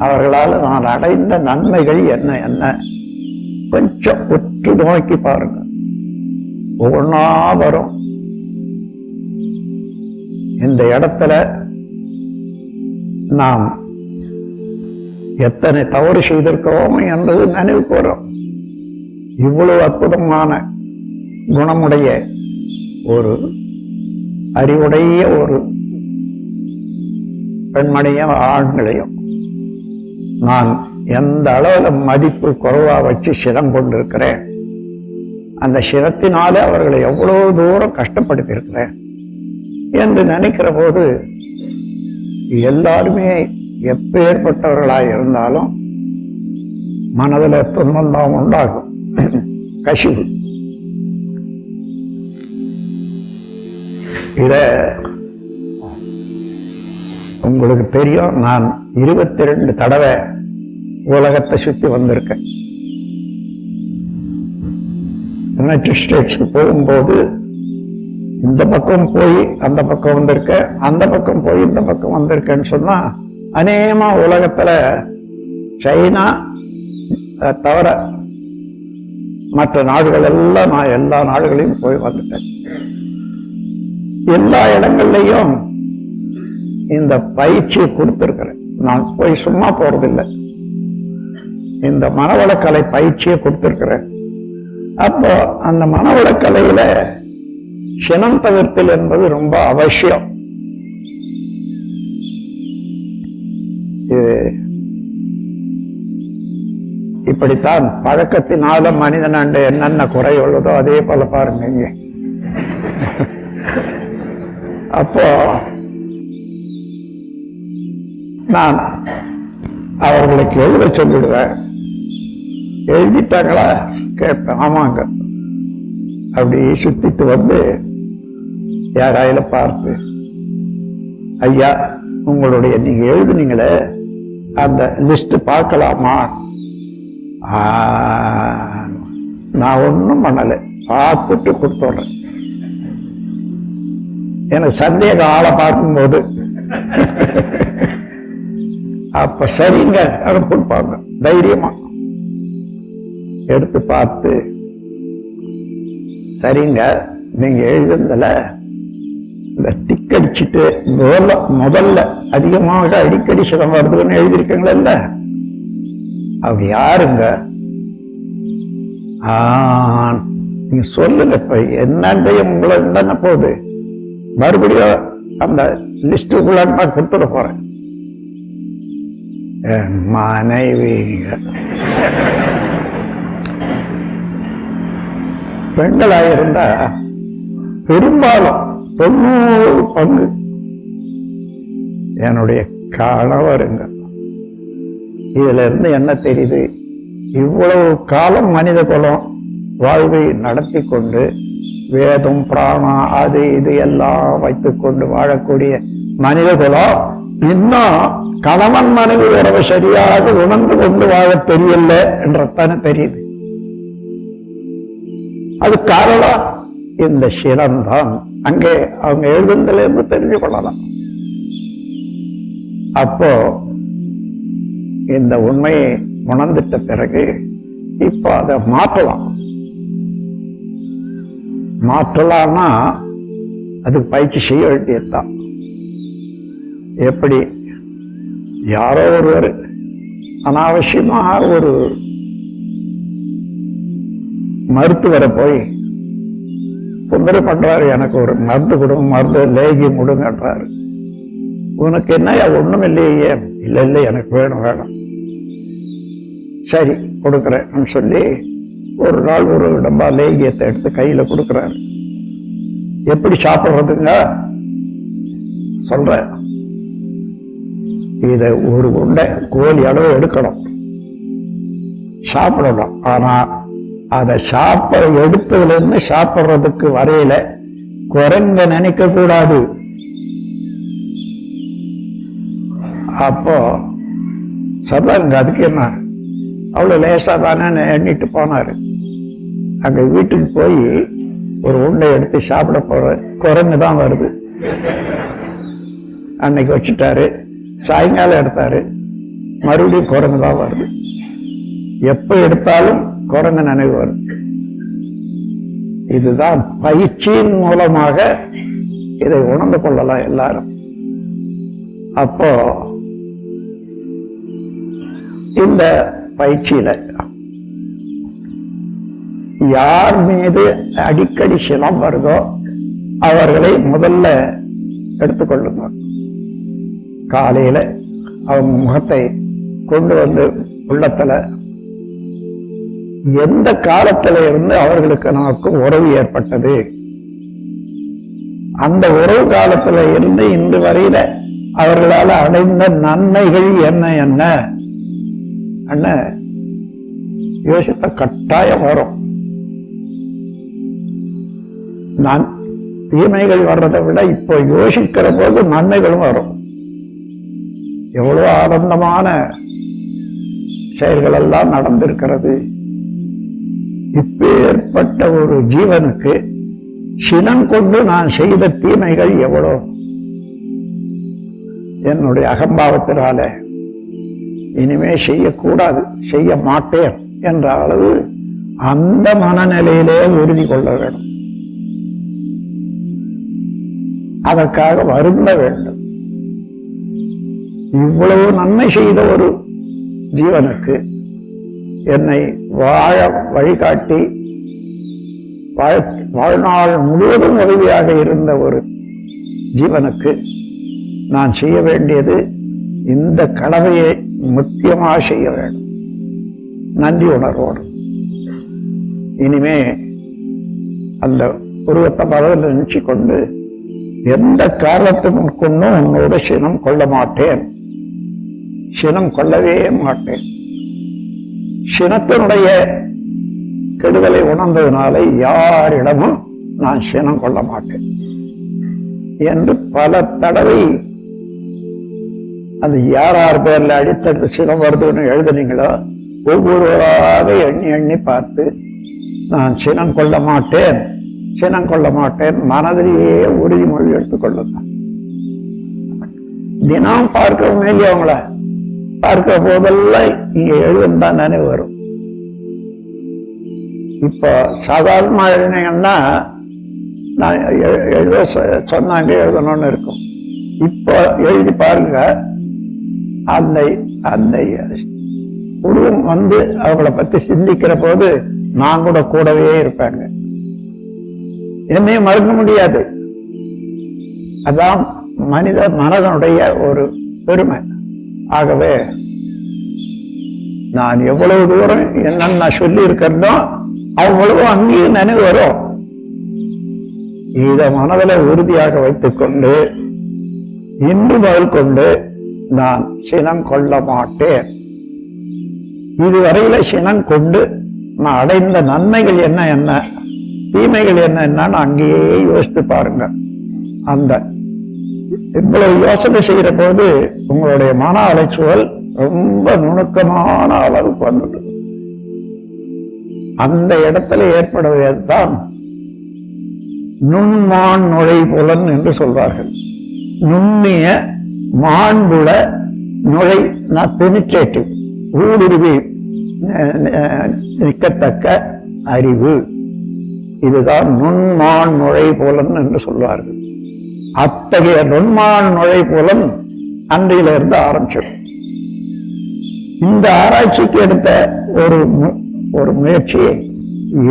அவர்களால் நான் அடைந்த நன்மைகள் என்ன என்ன கொஞ்சம் உற்று நோக்கி பாருங்க. ஒவ்வொன்னா வரும். இந்த இடத்துல நாம் எத்தனை தவறு செய்திருக்கிறோம் என்பது நினைவுக்கு வரும். இவ்வளவு அற்புதமான குணமுடைய ஒரு அறிவுடைய ஒரு பெண்மணியும் ஆண்களையும் நான் எந்த அளவுல மதிப்பு குறைவா வச்சு சினம் கொண்டிருக்கிறேன், அந்த சினத்தினால அவர்களை எவ்வளவு தூரம் கஷ்டப்படுத்தி இருக்கிறேன் என்று நினைக்கிற போது எல்லாருமே எப்பேற்பட்டவர்களாய் இருந்தாலும் மனதில் துன்பம் தான் உண்டாகும், கசிவு. இத உங்களுக்கு தெரியும். நான் 22 தடவை உலகத்தை சுத்தி வந்திருக்கேன். யுனைடெட் ஸ்டேட்ஸ் போகும்போது இந்த பக்கம் போய் அந்த பக்கம் வந்திருக்கேன், அந்த பக்கம் போய் இந்த பக்கம் வந்திருக்கேன்னு சொன்னா அநேகமா உலகத்துல சைனா தவிர மற்ற நாடுகள் எல்லாம் நான் எல்லா நாடுகளையும் போய் வந்துட்டேன். எல்லா இடங்கள்லையும் இந்த பயிற்சியை கொடுத்திருக்கிறேன். நான் போய் சும்மா போறதில்லை, இந்த மனவளக்கலை பயிற்சியை கொடுத்திருக்கிறேன். அப்போ அந்த மனவளக்கலையில சினம் தவிர்த்தல் என்பது ரொம்ப அவசியம். இப்படித்தான் பழக்கத்தினால மனிதன் அண்டு என்னென்ன குறை உள்ளதோ அதே போல பாருங்க இங்க. அப்போ நான் அவர்களுக்கு எழுத சொல்லிடுவேன். எழுதிட்டாங்களா கேட்பேன். ஆமாங்க. அப்படி சுத்திட்டு வந்து யாராயில பார்த்து, ஐயா உங்களுடைய நீங்க எழுதுனீங்களே அந்த லிஸ்ட் பார்க்கலாமா? நான் ஒன்னும் பண்ணல, பார்த்துட்டு கொடுத்துட்றேன். எனக்கு சந்தேகம் ஆளை பார்க்கும்போது அப்ப சரிங்க அதை கொடுப்பாங்க. தைரியமா எடுத்து பார்த்து, சரிங்க நீங்க எழுதுறதுல இந்த டிக் அடிச்சுட்டு முதல்ல அதிகமாக அடிக்கடி சிரமம் வருதுன்னு எழுதியிருக்கீங்கள, அப்படி யாருங்க? நீங்க சொல்லுங்க, இப்ப என்னன்னு உங்களை என்ன போகுது, மறுபடியும் அந்த லிஸ்டுக்குள்ள நான் கொடுத்துட போறேன். மனைவிங்க பெண்களாயிருந்தா பெரும்பாலும் 90% என்னுடைய கணவருங்க. இதுல இருந்து என்ன தெரியுது, இவ்வளவு காலம் மனித குலம் வாழ்வை நடத்தி கொண்டு வேதம் பிராணம் அது இது எல்லாம் வைத்துக் கொண்டு வாழக்கூடிய மனித குலம் இன்னும் கணவன் மனைவி உறவு சரியாக உணர்ந்து கொண்டு வாழ தெரியல என்றத்தானே தெரியுது. அது காரணம் இந்த சிரம்தான். அங்கே அவங்க எழுதுல இருந்து தெரிஞ்சு கொள்ளலாம். அப்போ இந்த உண்மையை உணர்ந்துட்ட பிறகு இப்ப அதை மாற்றலாம்னா அதுக்கு பயிற்சி செய்ய வேண்டியதுதான். எப்படி யாரோ ஒருவர் அனாவசியமாக ஒரு மருத்துவரை போய் தொந்தரவு பண்றாரு, எனக்கு ஒரு மருந்து கொடுங்க, மருந்து லேகியம் கொடுங்கன்றாரு. உனக்கு என்ன ஒண்ணும் இல்லையே? இல்ல எனக்கு வேணும். சரி கொடுக்குறேன்னு சொல்லி ஒரு நாள் ஒரு டப்பா லேகியத்தை எடுத்து கையில கொடுக்குறாரு. எப்படி சாப்பிடுறதுங்க சொல்ற, இத ஒரு உண்டை கோழி அளவு எடுக்கணும், சாப்பிடணும். ஆனா அதை எடுத்ததுல இருந்து சாப்பிடுறதுக்கு வரையில குரங்க நினைக்க கூடாது. அப்போ சொல்றாங்க, அதுக்கு என்ன அவ்வளவு லேசா தானே எண்ணிட்டு போனாரு. அங்க வீட்டுக்கு போய் ஒரு உண்டை எடுத்து சாப்பிட போற குரங்கு தான் வருது. அன்னைக்கு வச்சுட்டாரு, சாயங்காலம் எடுத்தாரு, மறுபடியும் குரங்கு தான் வருது. எப்ப எடுத்தாலும் குரங்கு நினைவு வரும். இதுதான் பயிற்சியின் மூலமாக இதை உணர்ந்து கொள்ளலாம் எல்லாரும். அப்போ இந்த பயிற்சியில யார் மீது அடிக்கடி சினம் வருதோ அவர்களை முதல்ல எடுத்துக்கொள்ளுங்க. காலையில அவங்க முகத்தை கொண்டு வந்து உள்ளத்துல எந்த காலத்துல இருந்து அவர்களுக்கு நமக்கு உறவு ஏற்பட்டது, அந்த உறவு காலத்துல இருந்து இன்று வரையில அவர்களால் அடைந்த நன்மைகள் என்ன யோசித்த கட்டாயம் வரும். நான் தீமைகள் வர்றதை விட இப்போ யோசிக்கிற போது நன்மைகளும் வரும். எவ்வளவு ஆனந்தமான செயல்கள் எல்லாம் நடந்திருக்கிறது. இப்பேற்பட்ட ஒரு ஜீவனுக்கு சினம் கொண்டு நான் செய்த தீமைகள் எவ்வளவு, என்னுடைய அகம்பாவத்தினால இனிமே செய்யக்கூடாது, செய்ய மாட்டேன் என்ற அளவு அந்த மனநிலையிலே உறுதி கொள்ள வேண்டும். அதற்காக வருந்த வேண்டும். இவ்வளவு நன்மை செய்த ஒரு ஜீவனுக்கு, என்னை வாழ வழிகாட்டி வாழ்நாள் முழுவதும் உதவியாக இருந்த ஒரு ஜீவனுக்கு நான் செய்ய வேண்டியது இந்த கடமையை முக்கியமாக செய்ய வேண்டும். நன்றி உணர்வோடு இனிமே அந்த உருவத்தை மனதில் நினைச்சு கொண்டு எந்த காரணத்தின் கொண்டும் உன்னோட சினம் கொள்ள மாட்டேன், சினம் கொள்ளவே மாட்டேன். சினத்தினுடைய கெடுதலை உணர்ந்ததுனால யாரிடமும் நான் சினம் கொள்ள மாட்டேன் என்று பல தடவை அது யார் பேர்ல அடித்தடுத்து சினம் வருதுன்னு எழுதுனீங்களோ ஒவ்வொருவராக எண்ணி எண்ணி பார்த்து நான் சினம் கொள்ள மாட்டேன், சினம் கொள்ள மாட்டேன் மனதிலேயே உறுதிமொழி எடுத்துக்கொள்ளுங்க. தினம் பார்க்கவும் இல்லையா அவங்கள பார்க்கிற போதெல்லாம் இங்க எழுதுதான் நினைவு வரும். இப்ப சாதாரணமா எழுதினீங்கன்னா நான் எழுத சொன்னாங்க எழுதணும்னு இருக்கும். இப்ப எழுதி பாருங்க, அந்த அந்த உருவம் வந்து அவங்கள பத்தி சிந்திக்கிற போது நான் கூடவே இருப்பாங்க. என்னையும் மறக்க முடியாது. அதான் மனித மனதனுடைய ஒரு பெருமை. ஆகவே நான் எவ்வளவு தூரம் என்னென்ன சொல்லி இருக்கிறதோ அவ்வளவு அங்கேயும் நினைவு வரும். இதை மனதில் உறுதியாக வைத்துக் கொண்டு இன்று முதல் கொண்டு நான் சினம் கொள்ள மாட்டேன். இதுவரையில சினம் கொண்டு நான் அடைந்த நன்மைகள் என்ன என்ன, தீமைகள் என்ன என்னன்னு அங்கேயே யோசித்து பாருங்க. அந்த இவ்வளவு யோசனை செய்யற போது உங்களுடைய மன அலைச்சூழல் ரொம்ப நுணுக்கமான அளவுக்கு வந்துள்ளது. அந்த இடத்துல ஏற்படுவதுதான் நுண்மான் நுழைபுலன் என்று சொல்வார்கள். நுண்ணிய மாண்புல நுழை, பெனிட்ரேட்டிவ், ஊடுருவி நிற்கத்தக்க அறிவு, இதுதான் நுண்மான் நுழைபுலன் என்று சொல்வார்கள். அத்தகைய நுண்மான் நுழைபுலன் அன்றையிலிருந்து ஆரம்பிச்சது. இந்த ஆராய்ச்சிக்கு எடுத்த ஒரு முயற்சியை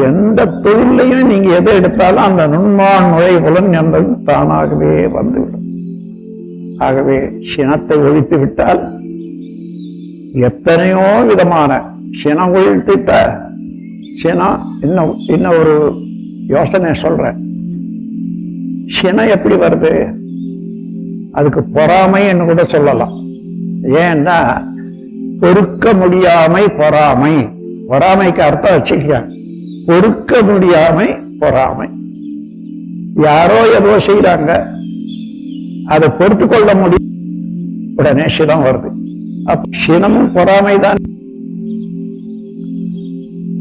எந்த தொழிலையும் நீங்க எதை எடுத்தாலும் அந்த நுண்மான் நுழைபுலன் என்பது தானாகவே வந்துவிடும். ஆகவே சினத்தை ஒழித்து விட்டால் எத்தனையோ விதமான சினம் ஒழித்துட்ட சினம். இன்னும் ஒரு யோசனை சொல்றேன். சினம் எப்படி வருது? அதுக்கு பொறாமை என்று கூட சொல்லலாம். ஏன்னா பொறுக்க முடியாமை பொறாமை. பொறாமைக்கு அர்த்தம் வச்சுக்க, பொறுக்க முடியாமை பொறாமை. யாரோ ஏதோ செய்யறாங்க, அதை பொறுத்து கொள்ள முடியும், உடனே சினம் வருது. அப்ப சினமும் பொறாமை தான்.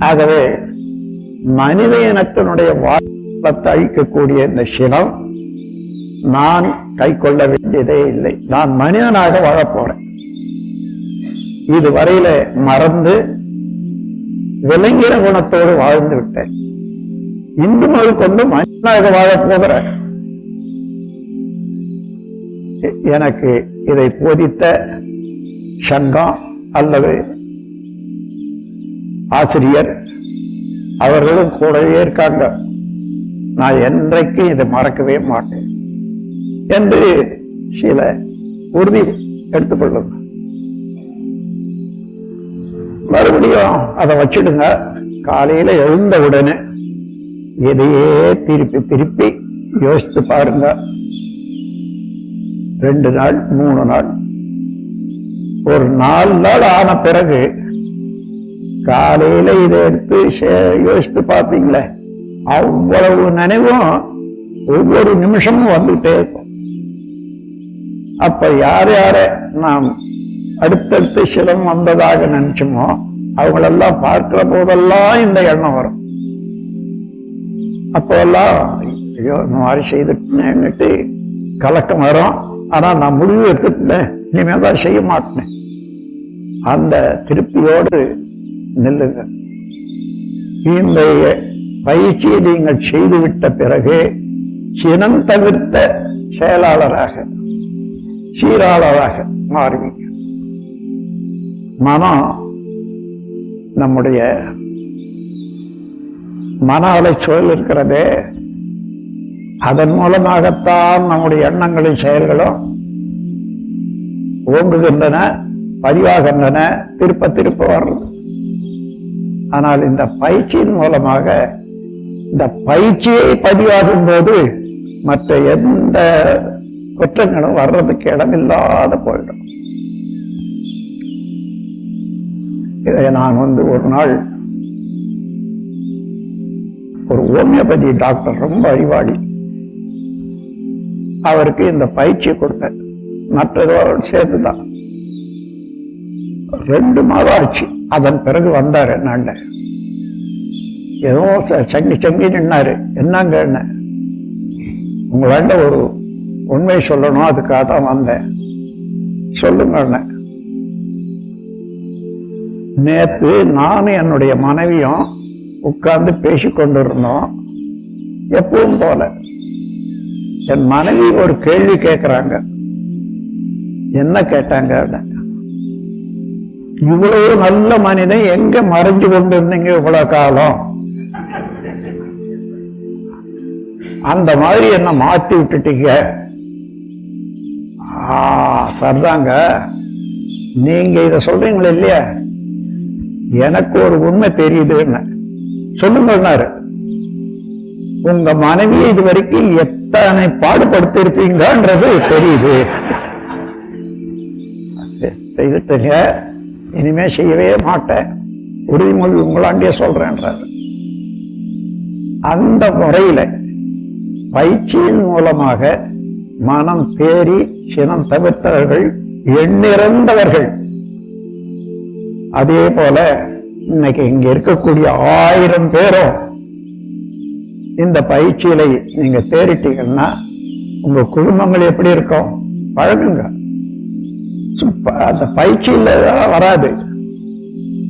ஆகவே மனித இனத்தினுடைய வாழ்த்தை அழிக்கக்கூடிய இந்த சினம் நான் கை கொள்ள வேண்டியதே இல்லை. நான் மனிதனாக வாழப் போறேன். இதுவரையில மறந்து விலங்கின குணத்தோடு வாழ்ந்து விட்டேன். இன்று முதல் கொண்டு மனிதனாக வாழப் போகிறேன். எனக்கு இதை போதித்த சங்கம் அல்லது ஆசிரியர் அவர்களும் கூடவே இருக்காங்க. நான் என்றைக்கும் இதை மறக்கவே மாட்டேன் என்று சில உறுதி எடுத்துக்கொள்ளுங்க. மறுபடியும் அதை வச்சிடுங்க. காலையில எழுந்த உடனே இதையே திருப்பி திருப்பி யோசித்து பாருங்க. 2 நாள் 3 நாள், ஒரு 4 நாள் ஆன பிறகு காலையில இதை எடுத்து யோசித்து பார்ப்பீங்களே, அவ்வளவு நினைவும் ஒவ்வொரு நிமிஷமும் வந்துட்டே இருக்கும். அப்ப யார் யார நாம் அடுத்தடுத்து சிரம் வந்ததாக நினைச்சோமோ அவங்களெல்லாம் பார்க்கிற போதெல்லாம் இந்த எண்ணம் வரும். அப்போல்லாம் ஐயோ இந்த மாதிரி செய்துட்டு கலக்கம் வரும். ஆனா நான் முடிவு எடுத்துட்டேன், இனிமேல் தான் செய்ய மாட்டேன். அந்த திருப்தியோடு நில்லுங்க. இந்த பயிற்சியை நீங்கள் செய்துவிட்ட பிறகு சினம் தவிர்த்த செயலாளராக சீராளராக மாறுவீங்க. மனம் நம்முடைய மன அலைச்சூழல் இருக்கிறதே, அதன் மூலமாகத்தான் நம்முடைய எண்ணங்களும் செயல்களும் ஓங்குகின்றன, பதிவாகின்றன, திருப்ப திருப்ப வர்றது. ஆனால் இந்த பயிற்சியின் மூலமாக இந்த பயிற்சியை பதிவாகும் போது மற்ற எந்த குற்றங்களும் வர்றதுக்கு இடமில்லாத போயிடும். இதை நான் ஒரு நாள் ஒரு ஹோமியோபதி டாக்டர், ரொம்ப அறிவாளி, அவருக்கு இந்த பயிற்சியை கொடுத்தேன். மற்றதோடு சேர்த்துதான் 2 மாதம் ஆச்சு. அதன் பிறகு வந்தார் என்னாண்ட, ஏதோ சங்கி நின்னாரு. என்னங்க, என்ன உங்களாண்ட ஒரு உண்மை சொல்லணும், அதுக்காக தான் வந்தேன். சொல்லுங்க. நேத்து நானும் என்னுடைய மனைவியும் உட்கார்ந்து பேசிக்கொண்டிருந்தோம். எப்பவும் போல என் மனைவி ஒரு கேள்வி கேட்கிறாங்க. என்ன கேட்டாங்க? இவ்வளவு நல்ல மனிதன் எங்க மறைஞ்சு கொண்டு இருந்தீங்க இவ்வளவு காலம்? அந்த மாதிரி என்ன மாத்தி விட்டுட்டீங்க. சரிதாங்க, நீங்க இத சொல்றீங்களே இல்லையா, எனக்கு ஒரு உண்மை தெரியுதுன்னு. சொல்லுங்கன்னாரு. உங்க மனைவியை இது வரைக்கும் எத்தனை பாடுபடுத்தி இருப்பீங்கன்றது தெரியுது. செய்துட்டீங்க, இனிமே செய்யவே மாட்டேன், உறுதிமொழி உங்களாண்டே சொல்றேன்றாரு. அந்த முறையில பயிற்சியின் மூலமாக மனம் தேறி சினம் தவிர்த்தவர்கள் எண்ணிறந்தவர்கள். அதே போல இன்னைக்கு இங்க இருக்கக்கூடிய 1000 பேரும் இந்த பயிற்சியில நீங்க தேறிட்டீங்கன்னா உங்க குடும்பங்கள் எப்படி இருக்கும்? பழகுங்க. அந்த பயிற்சியில வராது.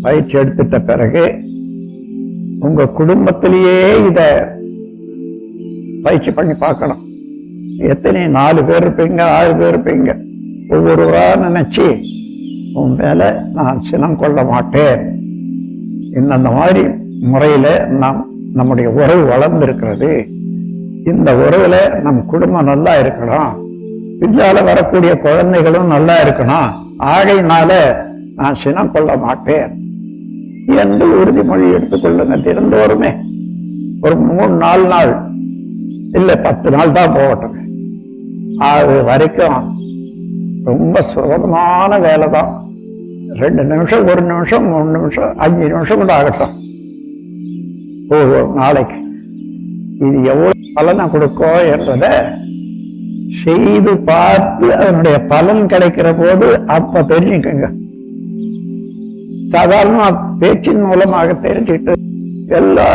பயிற்சி எடுத்துட்ட பிறகு உங்க குடும்பத்திலேயே இத பயிற்சி பண்ணி பார்க்கணும். எத்தனை 4 பேர் இருப்பீங்க, 6 பேர் இருப்பீங்க. ஒவ்வொருவரா நினைச்சு உன் மேல நான் சினம் கொள்ள மாட்டேன். இந்த மாதிரி முறையில நம்முடைய உறவு வளர்ந்திருக்கிறது. இந்த உறவுல நம் குடும்பம் நல்லா இருக்கணும், பின்னால வரக்கூடிய குழந்தைகளும் நல்லா இருக்கணும். ஆகையினால நான் சினம் கொள்ள மாட்டேன் என்று உறுதிமொழி எடுத்துக்கொள்ளுங்க. தினந்தோறுமே ஒரு 3-4 நாள், இல்ல 10 நாள் தான் போகட்டும். அது வரைக்கும் ரொம்ப சுலபமான வேலை தான். 2 நிமிஷம், 1 நிமிஷம், 3 நிமிஷம், 5 நிமிஷம் கூட ஆகட்டும் ஒவ்வொரு நாளைக்கு. இது எவ்வளவு பலனை கொடுக்கும் என்றத செய்து பார்த்து அதனுடைய பலன் கிடைக்கிற போது அப்ப தெரிஞ்சுக்கங்க. சாதாரண பேச்சின் மூலமாக தெரிஞ்சுட்டு எல்லா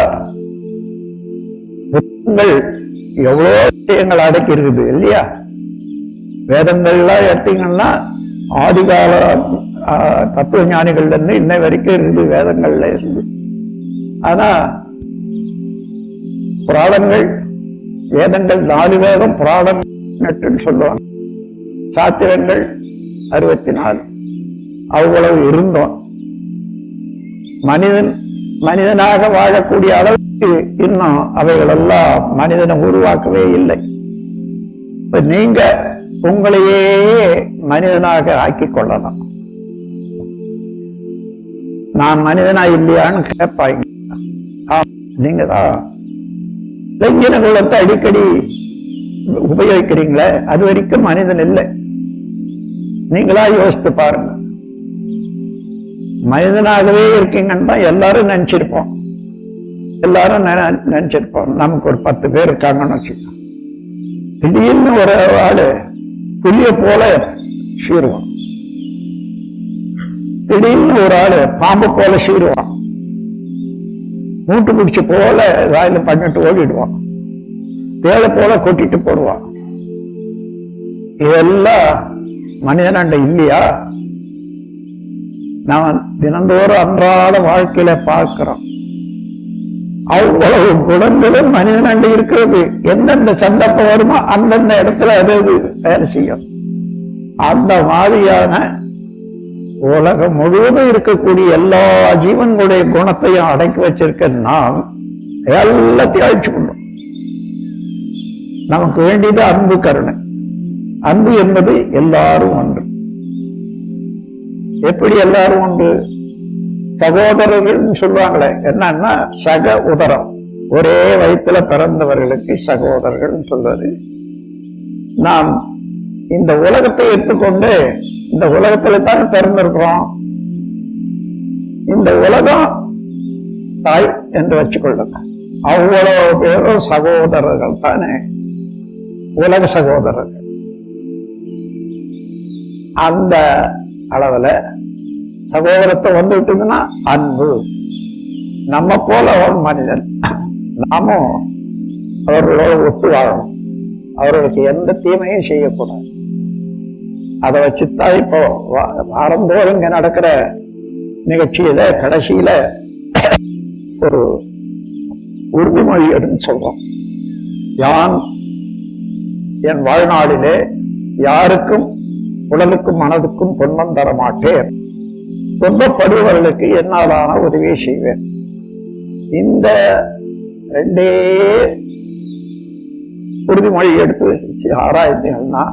எவ்வளவு விஷயங்கள் அடக்கி இருக்குது இல்லையா? வேதங்கள்லாம் எடுத்தீங்கன்னா ஆதிகால தத்துவ ஞானிகள்ல இருந்து இன்னை வரைக்கும் இருந்து வேதங்கள்ல இருந்து. ஆனா புராணங்கள், வேதங்கள் 4 வேதம், புராணம் சொல்லுவாங்க. சாத்திரங்கள் 64. அவ்வளவு இருந்தோம். மனிதனாக வாழக்கூடிய அளவுக்கு இன்னும் அவைகளெல்லாம் மனிதனை உருவாக்கவே இல்லை. இப்ப நீங்க உங்களையே மனிதனாக ஆக்கிக் கொள்ளலாம். நான் மனிதனா இல்லையான்னு கேட்பாங்க. நீங்க தான் இளைஞர்களை அடிக்கடி உபயோகிக்கிறீங்களே, அது வரைக்கும் மனிதன் இல்லை. நீங்களா யோசித்து பாருங்க. மனிதனாகவே இருக்கீங்கன்னு தான் எல்லாரும் நினைச்சிருப்போம். நமக்கு ஒரு 10 பேர் இருக்காங்கன்னு வச்சுக்கோங்க. திடீர்னு ஒரு ஆளு புலிய போல சீருவான், திடீர்னு ஒரு ஆளு பாம்பு போல சீருவான், மூட்டு பிடிச்சு போல வாயில பண்ணிட்டு ஓடிடுவான், தேவை போல கொட்டிட்டு போடுவான். இதெல்லாம் மனிதனாண்ட இல்லையா? நாம் தினந்தோறும் அன்றாட வாழ்க்கையில பார்க்கிறோம். அவ்வளவு குணங்களும் மனிதனாண்ட இருக்கிறது. எந்தெந்த சந்தர்ப்பம் வருமோ அந்தந்த இடத்துல அது வேலை செய்யும். அந்த மாதிரியான உலகம் முழுவதும் இருக்கக்கூடிய எல்லா ஜீவன்களுடைய குணத்தையும் அடக்கி வச்சிருக்க நாம் எல்லாத்தையும் அழிச்சு கொண்டோம். நமக்கு வேண்டியது அன்பு, கருணை. அன்பு என்பது எல்லாரும் ஒன்று. எப்படி எல்லாரும் ஒன்று? சகோதரர்கள் சொல்லுவாங்களே, என்னன்னா சக உதரம், ஒரே வயிற்றுல பிறந்தவர்களுக்கு சகோதரர்கள் சொல்றது. நாம் இந்த உலகத்தை எடுத்துக்கொண்டு இந்த உலகத்துல தான் பிறந்திருக்கிறோம். இந்த உலகம் தாய் என்று வச்சுக்கொள்ளுங்க. அவ்வளவு பேரும் சகோதரர்கள் தானே, உலக சகோதரர்கள். அந்த அளவுல சகோதரத்தை வந்துவிட்டதுன்னா அன்பு. நம்ம போல ஒரு மனிதன், நாமும் அவர்களோட ஒத்து வாழணும். அவர்களுக்கு எந்த தீமையும் செய்யக்கூடாது. அதை வச்சுதான் இப்போ வாரந்தோறும் இங்க நடக்கிற நிகழ்ச்சியில கடைசியில ஒரு உறுதிமொழி எடுன்னு சொல்றோம். யான் என் வாழ்நாளிலே யாருக்கும் உடலுக்கும் மனதுக்கும் துன்பம் தர மாட்டேன், துன்பப்படுபவர்களுக்கு என்னாலான உதவியை செய்வேன். இந்த ரெண்டே உறுதிமொழி எடுத்து ஆராய்ந்தீங்கன்னா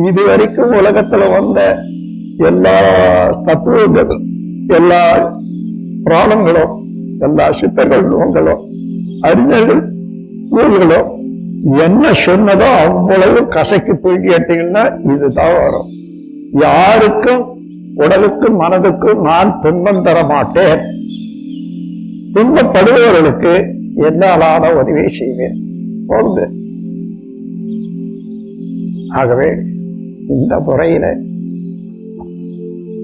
இதுவரைக்கும் உலகத்துல வந்த எல்லா தத்துவங்களும், எல்லா புராணங்களும், எல்லா சித்தர்கள் நூல்களும், அறிஞர்கள் நூல்களும் என்ன சொன்னதோ அவ்வளவு கசைக்கு தூக்கி கேட்டீங்கன்னா இதுதான் வரும். யாருக்கும் உடலுக்கும் மனதுக்கும் நான் துன்பம் தர மாட்டேன், துன்பப்படுபவர்களுக்கு என்னாலான உதவி செய்வேன் போகுது. ஆகவே இந்த முறையில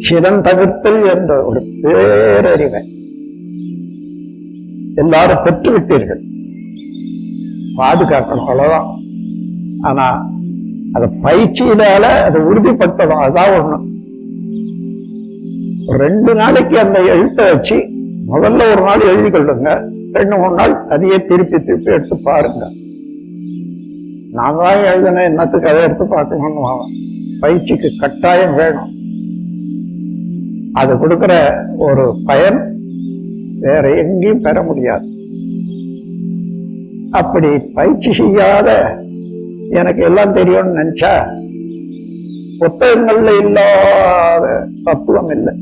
சிறந்தகத்தல் என்ற ஒரு பேரறிவை எல்லாரும் பெற்றுவிட்டீர்கள். பாதுகாக்கணும், அவ்வளவுதான். ஆனா அதை பயிற்சியினால அதை உறுதிப்படுத்தணும். அதான் ஒண்ணு. 2 நாளைக்கு அந்த எழுத்தை வச்சு முதல்ல ஒரு நாள் எழுதி கொள்ளுங்க. 2-3 நாள் அதையே திருப்பி திருப்பி எடுத்து பாருங்க. நான் தான் எழுதின என்னத்துக்கு அதை எடுத்து பார்க்கணும்னு பயிற்சிக்கு கட்டாயம் வேணும். அது கொடுக்கிற ஒரு பயன் வேற எங்கேயும் பெற முடியாது. அப்படி பயிற்சி செய்யாத எனக்கு எல்லாம் தெரியும்னு நினைச்சா புத்தகங்கள்ல இல்லாத தத்துவம் இல்லை.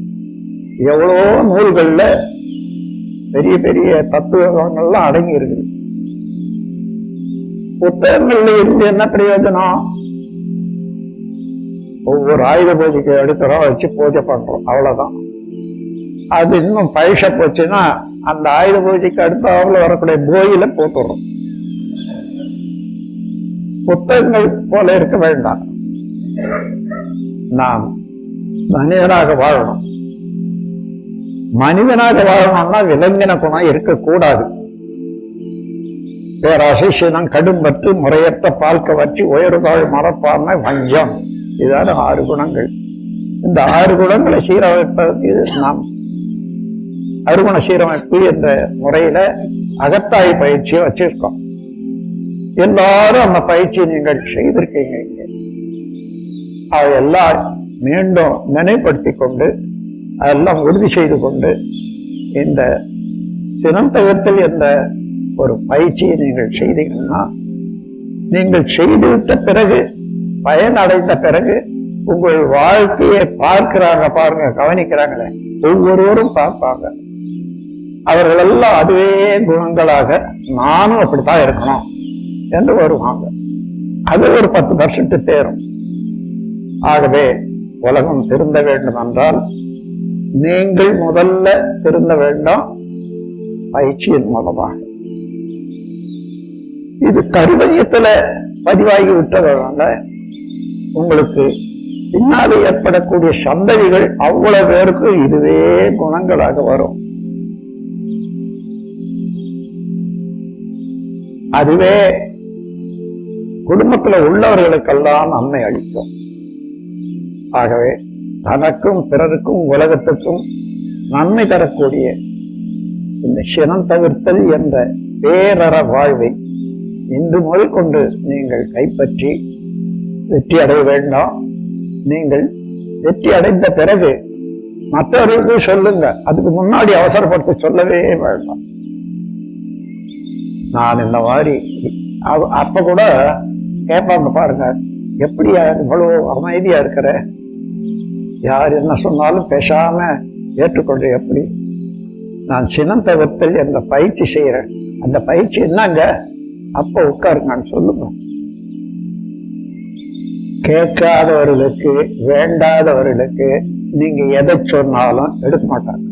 எவ்வளோ நூல்கள்ல பெரிய பெரிய தத்துவங்கள்லாம் அடங்கி இருக்குது. புத்தகங்கள்ல இருந்து என்ன பிரயோஜனம்? ஒவ்வொரு ஆயுத பூஜைக்கு எடுக்கிறோம், வச்சு பூஜை பண்றோம், அவ்வளவுதான். அது இன்னும் பயிஷ போச்சுன்னா அந்த ஆயுத பூஜைக்கு அடுத்தாப்புல வரக்கூடிய போயில போட்டுறோம். புத்தகங்கள் போல இருக்க வேண்டாம். நாம் மனிதனாக வாழணும். மனிதனாக வாழணும்னா விலங்கின குணம் இருக்கக்கூடாது. பேராசை, சினம், கடும்பற்று, முறையற்ற பால்க வச்சு, உயர்தாழ் மரப்பான்மை, வஞ்சம், இதான 6 குணங்கள். இந்த 6 குணங்களை சீரமைப்பதற்கு நாம் அருகுண சீரமைப்பு என்ற முறையில அகத்தாய் பயிற்சியை வச்சிருக்கோம். எல்லாரும் அந்த பயிற்சியை நீங்கள் செய்திருக்கீங்க. அதையெல்லாம் மீண்டும் நினைப்படுத்திக் கொண்டு அதெல்லாம் உறுதி செய்து கொண்டு இந்த சினம் தவிர்த்தல் என்ற ஒரு பயிற்சியை நீங்கள் செய்தீங்கன்னா, நீங்கள் செய்துவிட்ட பிறகு, பயன் அடைந்த பிறகு உங்கள் வாழ்க்கையை பார்க்கிறாங்க பாருங்க, கவனிக்கிறாங்களே, ஒவ்வொருவரும் பார்ப்பாங்க. அவர்கள் எல்லாம் அதுவே குணங்களாக நானும் அப்படித்தான் இருக்கணும் என்று வருவாங்க. அது ஒரு 10% தேரும். ஆகவே உலகம் திருந்த வேண்டும் என்றால் நீங்கள் முதல்ல திருந்த வேண்டும், பயிற்சியின் மூலமாக. இது கருவயத்துல பதிவாகி விட்டதால உங்களுக்கு பின்னாலே ஏற்படக்கூடிய சந்ததிகள் அவ்வளவு பேருக்கு இதுவே குணங்களாக வரும். அதுவே குடும்பத்தில் உள்ளவர்களுக்கெல்லாம் நன்மை அளிக்கும். ஆகவே தனக்கும் பிறருக்கும் உலகத்துக்கும் நன்மை தரக்கூடிய இந்த சினம் தவிர்த்தல் என்ற பேரற வாழ்வை இன்று முதல் கொண்டு நீங்கள் கைப்பற்றி வெற்றி அடைய வேண்டாம். நீங்கள் வெற்றி அடைந்த பிறகு மற்றவர்களுக்கு சொல்லுங்க. அதுக்கு முன்னாடி அவசரப்பட்டு சொல்லவே வேண்டாம். நான் இந்த மாதிரி அப்ப கூட கேட்பாங்க, பாருங்க எப்படி இவ்வளவு அமைதியா இருக்கிற, யார் என்ன சொன்னாலும் பேசாம ஏற்றுக்கொண்டு எப்படி. நான் சினந்தவத்தில் என்ற பயிற்சி செய்யறேன். அந்த பயிற்சி என்னங்க, அப்ப உட்காருங்கன்னு சொல்லுங்க. கேட்காதவர்களுக்கு வேண்டாதவர்களுக்கு நீங்க எதை சொன்னாலும் எடுக்க மாட்டாங்க.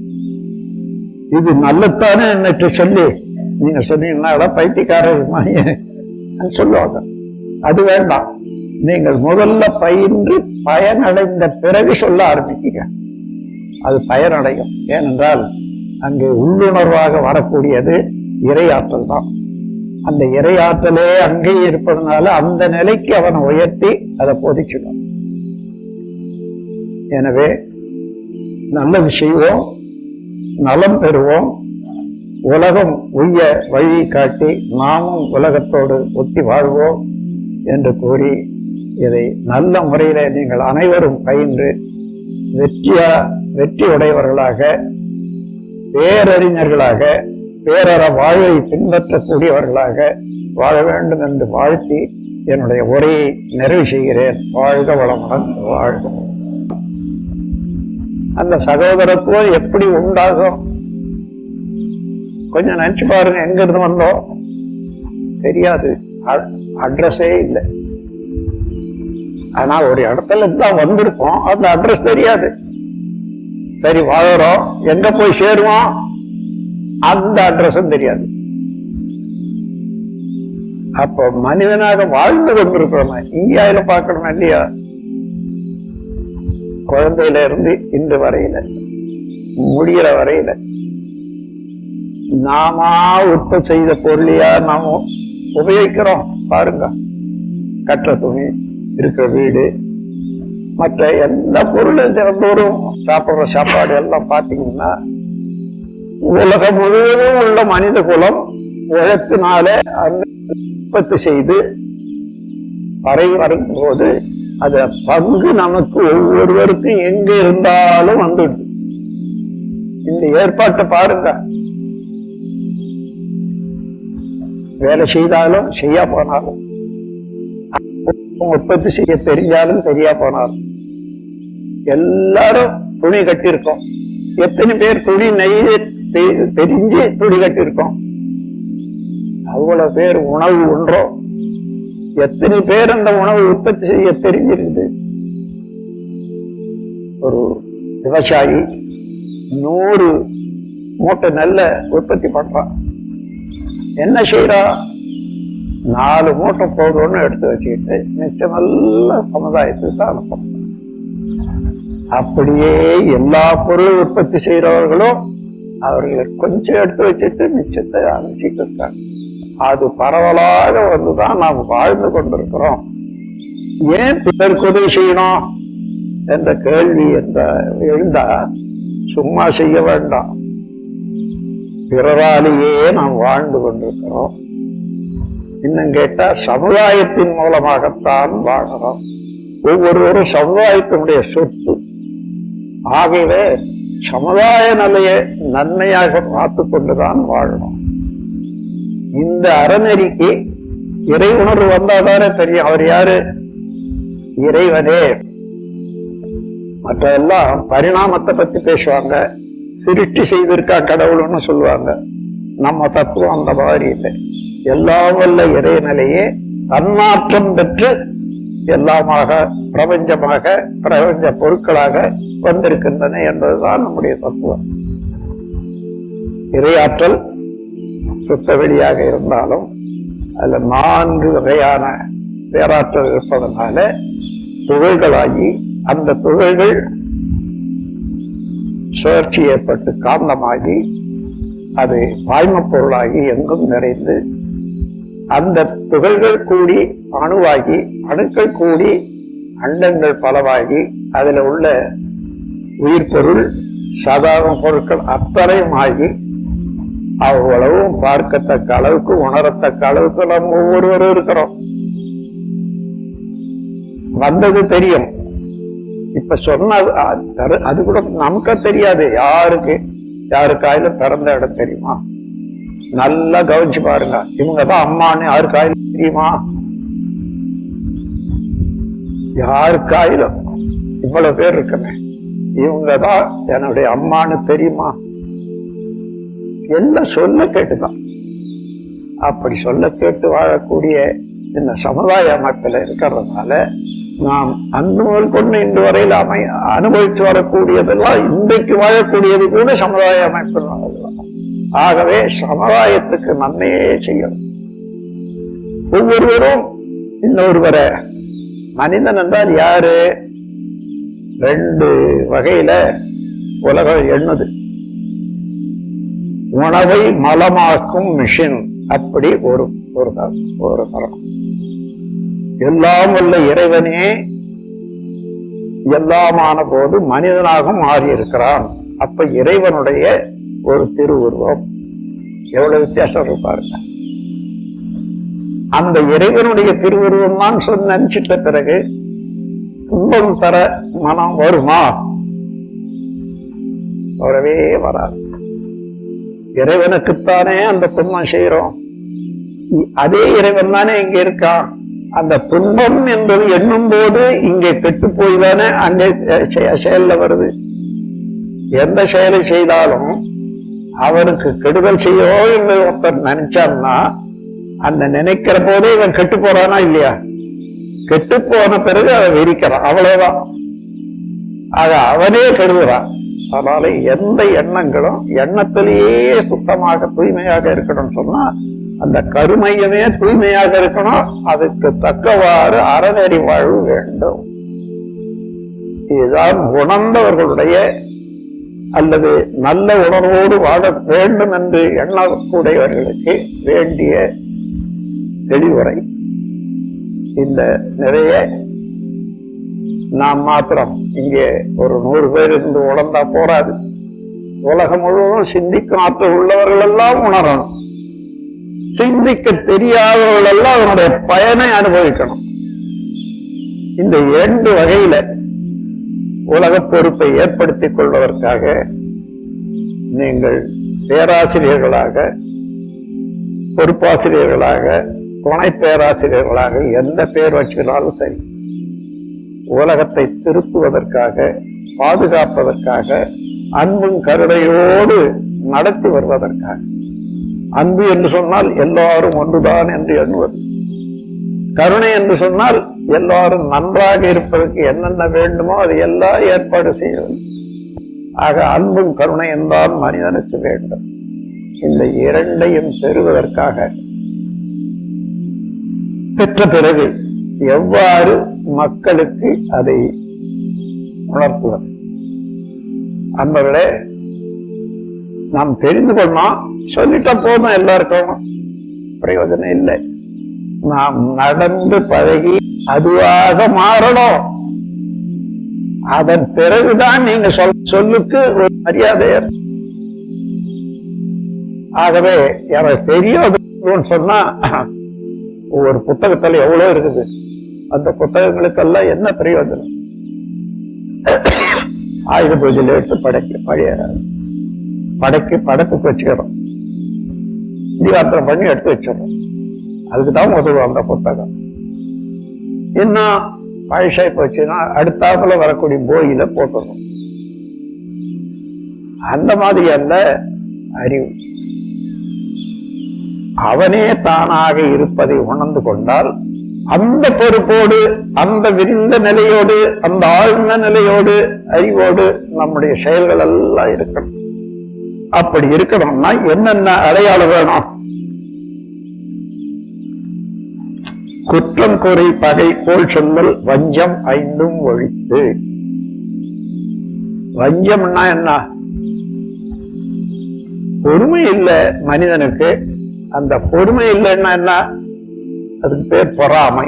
இது நல்லதானே என்னட்டு சொல்லி நீங்க சொன்னீங்கன்னா பைத்தியக்காரர் சொல்லுவாங்க. அது வேண்டாம். நீங்கள் முதல்ல பயின்று பயனடைந்த பிறகு சொல்ல ஆரம்பிக்கீங்க, அது பயனடையும். ஏனென்றால் அங்கே உள்ளுணர்வாக வரக்கூடியது இறையாற்றல் தான். அந்த இறையாற்றலே அங்கே இருப்பதனால அந்த நிலைக்கு அவனை உயர்த்தி அதை போதிச்சிடும். எனவே நல்லது செய்வோம், நலம் பெறுவோம், உலகம் உய்ய வழி காட்டி நாமும் உலகத்தோடு ஒட்டி வாழ்வோம் என்று கூறி, இதை நல்ல முறையில நீங்கள் அனைவரும் பயின்று வெற்றி உடையவர்களாக, பேரறிஞர்களாக, பேரற வாழ்வை பின்பற்றக்கூடியவர்களாக வாழ வேண்டும் என்று வாழ்த்தி என்னுடைய உரையை நிறைவு செய்கிறேன். வாழ்க வளமுடன், வாழ்க. அந்த சகோதரத்துவம் எப்படி உண்டாகும் கொஞ்சம் நினைச்சு பாருங்க. எங்க இருந்து வந்தோம் தெரியாது, அட்ரஸே இல்லை. ஆனா ஒரு இடத்துல தான் வந்திருப்போம், அந்த அட்ரஸ் தெரியாது. சரி வாழறோம், எங்க போய் சேருவோம் அந்த அட்ரஸும் தெரியாது. அப்போ மனிதனாக வாழ்ந்து கொண்டிருக்கிறோம். இந்தியாவில பார்க்கணும் இல்லையா, குழந்தையில இருந்து இன்று வரையில முடிகிற வரையில நாம உற்பத்தி செய்த பொருளையா நாம உபயோகிக்கிறோம். பாருங்க, கற்ற துணி, இருக்கிற வீடு, மற்ற எல்லா பொருளும் தினந்தோறும் சாப்பிடுற சாப்பாடு எல்லாம் பார்த்தீங்கன்னா உலகம் முழுவதும் உள்ள மனித குலம் உழைப்பினால உற்பத்தி செய்து வரை வரும்போது அத பங்கு நமக்கு ஒவ்வொருவருக்கும் எங்க இருந்தாலும் வந்துடுது. இந்த ஏற்பாட்டை பாருங்க. வேலை செய்தாலும் செய்யா போனாலும், உற்பத்தி செய்ய தெரிஞ்சாலும் தெரியா போனாலும், எல்லாரும் துணி கட்டியிருக்கோம். எத்தனை பேர் துணி நெய்ய தெரிஞ்சு துணி கட்டியிருக்கோம்? அவ்வளவு பேர் உணவு உண்றோம். எத்தனை பேர் அந்த உணவு உற்பத்தி செய்ய தெரிஞ்சிருக்குது? ஒரு விவசாயி 100 மூட்டை நெல்ல உற்பத்தி பண்றான். என்ன செய்யறா? 4 மூட்டை போடுறோன்னு எடுத்து வச்சுக்கிட்டு மிச்சம் நல்ல சமுதாயத்துக்கு தான் அனுப்பணும். அப்படியே எல்லா பொருளும் உற்பத்தி செய்யறவர்களும் அவர்களை கொஞ்சம் எடுத்து வச்சுட்டு மிச்சத்தை அனுப்பிச்சிட்டு இருக்காங்க. அது பரவலாக வந்துதான் நாம் வாழ்ந்து கொண்டிருக்கிறோம். ஏன் பிறருக்கு உதவி செய்யணும் என்ற கேள்வி எழுந்தா சும்மா செய்ய வேண்டாம். பிறராலேயே நாம் வாழ்ந்து கொண்டிருக்கிறோம். இன்னும் கேட்டா சமுதாயத்தின் மூலமாகத்தான் வாழறோம். ஒவ்வொருவரும் சமுதாயத்தினுடைய சொத்து. ஆகவே சமுதாய நிலையை நன்மையாக பார்த்து கொண்டுதான் வாழணும். இந்த அறநெறிக்கு இறை உணர்வு வந்தாதானே தெரியும் அவர் யாரு, இறைவனே. மற்ற எல்லாம் பரிணாமத்தை பத்தி பேசுவாங்க, சிருஷ்டி செய்திருக்கா கடவுள்னு சொல்லுவாங்க. நம்ம தத்துவம் அந்த மாதிரி இல்லை. எல்லாம் வல்ல இறைநிலையே தன்மாற்றம் பெற்று எல்லாமாக பிரபஞ்சமாக பிரபஞ்ச பொருட்களாக வந்திருக்கின்றன என்பதுதான் நம்முடைய தத்துவம். இறையாற்றல் சுத்த வெளியாக இருந்தாலும் அதுல 4 வகையான பேராற்றல் இருப்பதனால துகள்களாகி அந்த துகள்கள் சுழற்சி ஏற்பட்டு காந்தமாகி அது பாய்மப் பொருளாகி எங்கும் நிறைந்து அந்த துகள்கள் கூடி அணுவாகி அணுக்கள் கூடி அண்டங்கள் பலவாகி அதில் உள்ள உயிர் பொருள் சாதாரண பொருட்கள் அத்தனையும் ஆகி அவ்வளவும் பார்க்கத்தக்க அளவுக்கு உணரத்தக்க அளவுக்கு நம்ம ஒவ்வொருவரும் இருக்கிறோம். வந்தது தெரியும், இப்ப சொன்ன அது கூட நமக்கு தெரியாது. யாருக்காயிலும் பிறந்த இடம் தெரியுமா? நல்லா கவனிச்சு பாருங்க. இவங்கதான் அம்மான்னு யாருக்காயிலும் தெரியுமா? யாருக்காயிலும் இவ்வளவு பேர் இருக்குமே, இவங்கதான் என்னுடைய அம்மான்னு தெரியுமா? எல்லாம் சொல்ல கேட்டுதான். அப்படி சொல்ல கேட்டு வாழக்கூடிய இந்த சமுதாய அமைப்பில் இருக்கிறதுனால நாம் அந்த முதல் கொண்டு இன்று வரையில் அனுபவித்து வரக்கூடியதெல்லாம் இன்றைக்கு வாழக்கூடியது கூட சமுதாய அமைப்பு. ஆகவே சமுதாயத்துக்கு நன்மையே செய்யணும். ஒவ்வொருவரும் இன்னொருவரை மனிதன் என்றால் யாரு? ரெண்டு வகையில உலகம் எண்ணுது. உணவை மலமாக்கும் மிஷின், அப்படி ஒரு தரம். எல்லாம் உள்ள இறைவனே எல்லாமான போது மனிதனாக மாறி இருக்கிறான். அப்ப இறைவனுடைய ஒரு திருவுருவம் எவ்வளவு வித்தியாசம் இருப்பாருங்க. அந்த இறைவனுடைய திருவுருவம் தான் நினைச்சிட்ட பிறகு துன்பம் தர மனம் வருமா? வரவே வராது. இறைவனுக்குத்தானே அந்த துன்பம் செய்யறோம். அதே இறைவன் தானே இங்க இருக்கான். அந்த துன்பம் என்பது எண்ணும் போது இங்கே கெட்டு போய்தானே அங்கே செயல்ல வருது. எந்த செயலை செய்தாலும் அவனுக்கு கெடுதல் செய்யவோ என்று ஒருத்தர் நினைச்சான்னா அந்த நினைக்கிற போதே இவன் கெட்டு போறானா இல்லையா? கெட்டு போன பிறகு அவன் வெறிக்கிறான், அவ்வளவுதான். ஆக அவனே கெடுகிறான். அதனால எந்த எண்ணங்களும் எண்ணத்திலேயே சுத்தமாக தூய்மையாக இருக்கணும்னு சொன்னா அந்த கருமையமே தூய்மையாக இருக்கணும். அதுக்கு தக்கவாறு அறநெறி வாழ்வு வேண்டும். இதுதான் உணர்ந்தவர்களுடைய அல்லது நல்ல உணர்வோடு வாழ வேண்டும் என்று எண்ணக்கூடியவர்களுக்கு வேண்டிய தெளிவுரை. இந்த நிறைய நாம் மாத்திரம் இங்கே ஒரு 100 பேர் இருந்து உணர்ந்தா போராது. உலகம் முழுவதும் சிந்திக்கும் ஆற்றல் உள்ளவர்கள் எல்லாம் உணரணும். சிந்திக்க தெரியாதவர்கள் எல்லாம் அவனுடைய பயனை அனுபவிக்கணும். இந்த 2 வகையில உலக பொறுப்பை ஏற்படுத்திக் கொள்வதற்காக நீங்கள் பேராசிரியர்களாக, பொறுப்பாசிரியர்களாக, துணை பேராசிரியர்களாக எந்த பேர் வச்சினாலும் சரி, உலகத்தை திருத்துவதற்காக, பாதுகாப்பதற்காக, அன்பும் கருணையோடு நடத்தி வருவதற்காக. அன்பு என்று சொன்னால் எல்லாரும் ஒன்றுதான் என்று எண்ணுவது. கருணை என்று சொன்னால் எல்லாரும் நன்றாக இருப்பதற்கு என்னென்ன வேண்டுமோ அது எல்லாம் ஏற்பாடு செய்வது. ஆக அன்பும் கருணையும் தான் மனிதனுக்கு வேண்டும். இந்த 2ஐயும் பெறுவதற்காக பெற்ற பிறகு எவ்வாறு மக்களுக்கு அதை உணர்த்துவது? அன்பர்களே, நாம் தெரிந்து கொள்ளணும். சொல்லிட்ட போதும் எல்லாருக்கும் பிரயோஜனம் இல்லை. நாம் நடந்து பழகி அதுவாக மாறணும். அதன் பிறகுதான் நீங்க சொல்லுக்கு ஒரு மரியாதை. ஆகவே எனக்கு தெரியும் சொன்னா ஒவ்வொரு புத்தகத்துல எவ்வளவு இருக்குது. அந்த புத்தகங்களுக்கெல்லாம் என்ன பிரயோஜனம்? ஆயுத பூஜையில எடுத்து படத்துக்கு வச்சுக்கிறோம். தீபாத்திரம் பண்ணி எடுத்து வச்சிடறோம். அதுக்குதான் உதவும் அந்த புத்தகம். இன்னும் பழசாய் போச்சுன்னா அடுத்தாப்புல வரக்கூடிய போயில போட்டுறோம். அந்த மாதிரி அல்ல அறிவு. அவனே தானாக இருப்பதை உணர்ந்து கொண்டால் அந்த பொறுப்போடு, அந்த விரிந்த நிலையோடு, அந்த ஆழ்ந்த நிலையோடு, அறிவோடு நம்முடைய செயல்கள் எல்லாம் இருக்கணும். அப்படி இருக்கணும்னா என்னென்ன அடையாளம் வேணும்? குற்றம், குறை, பகை, கோள் சொல்லல், வஞ்சம் 5ம் ஒழித்து. வஞ்சம்னா என்ன? பொறுமை இல்லை மனிதனுக்கு. அந்த பொறுமை இல்லைன்னா என்ன? அதுக்கு பேர் பொறாமை.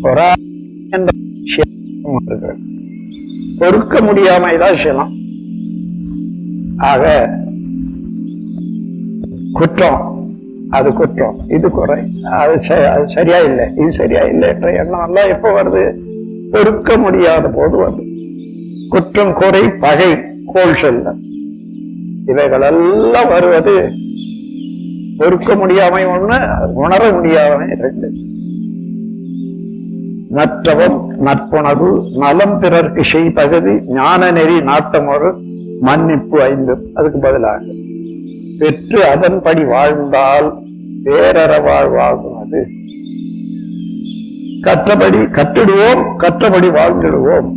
பொறாமை என்ற பொறுக்க முடியாமைதான் சிலம். ஆக குற்றம், அது குற்றம், இது குறை, அது சரியா இல்லை, இது சரியா இல்லை என்ற எண்ணம் எல்லாம் எப்ப வருது? பொறுக்க முடியாத போது வந்து குற்றம் குறை பகை கோள் செல்ல இவைகளெல்லாம் வருவது பொறுக்க முடியாமை ஒண்ணு, உணர முடியாமை ரெண்டு. நற்றவம் நற்புணர்வு நலம் பிறர்க்கு செய் தகுதி ஞான நெறி நாட்டமொரு மன்னிப்பு 5. அதுக்கு பதிலாக பெற்று அதன்படி வாழ்ந்தால் பேரற வாழ்வாகுவது. கற்றபடி கற்றிடுவோம், கற்றபடி வாழ்ந்திடுவோம்.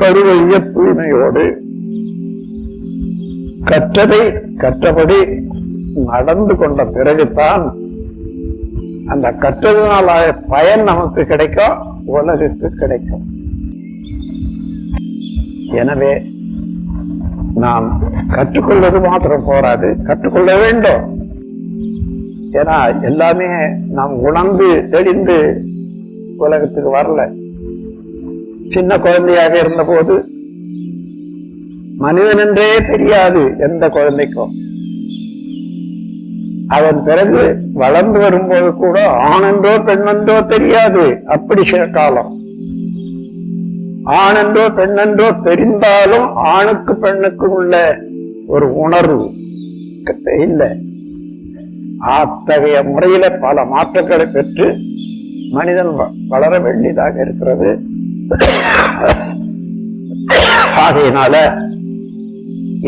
கருவைய தூய்மையோடு கற்றதை கற்றபடி நடந்து கொண்ட பிறகுதான் அந்த கற்றதுனால பயன் நமக்கு கிடைக்கும், உலகுக்கு கிடைக்கும். எனவே நாம் கற்றுக்கொள்வது மாத்திரம் போராது, கற்றுக்கொள்ள வேண்டும். ஏன்னா எல்லாமே நாம் உணர்ந்து தெளிந்து உலகத்துக்கு வரல. சின்ன குழந்தையாக இருந்த போது மனிதன் என்றே தெரியாது எந்த குழந்தைக்கும். அவன் பிறகு வளர்ந்து வரும்போது கூட ஆணென்றோ பெண்ணென்றோ தெரியாது. அப்படி சில காலம் ஆணென்றோ பெண்ணென்றோ தெரிந்தாலும் ஆணுக்கு பெண்ணுக்கு உள்ள ஒரு உணர்வு இல்லை. அத்தகைய முறையில பல மாற்றங்களை பெற்று மனிதன் வளர வேண்டியதாக இருக்கிறது. ஆகையினால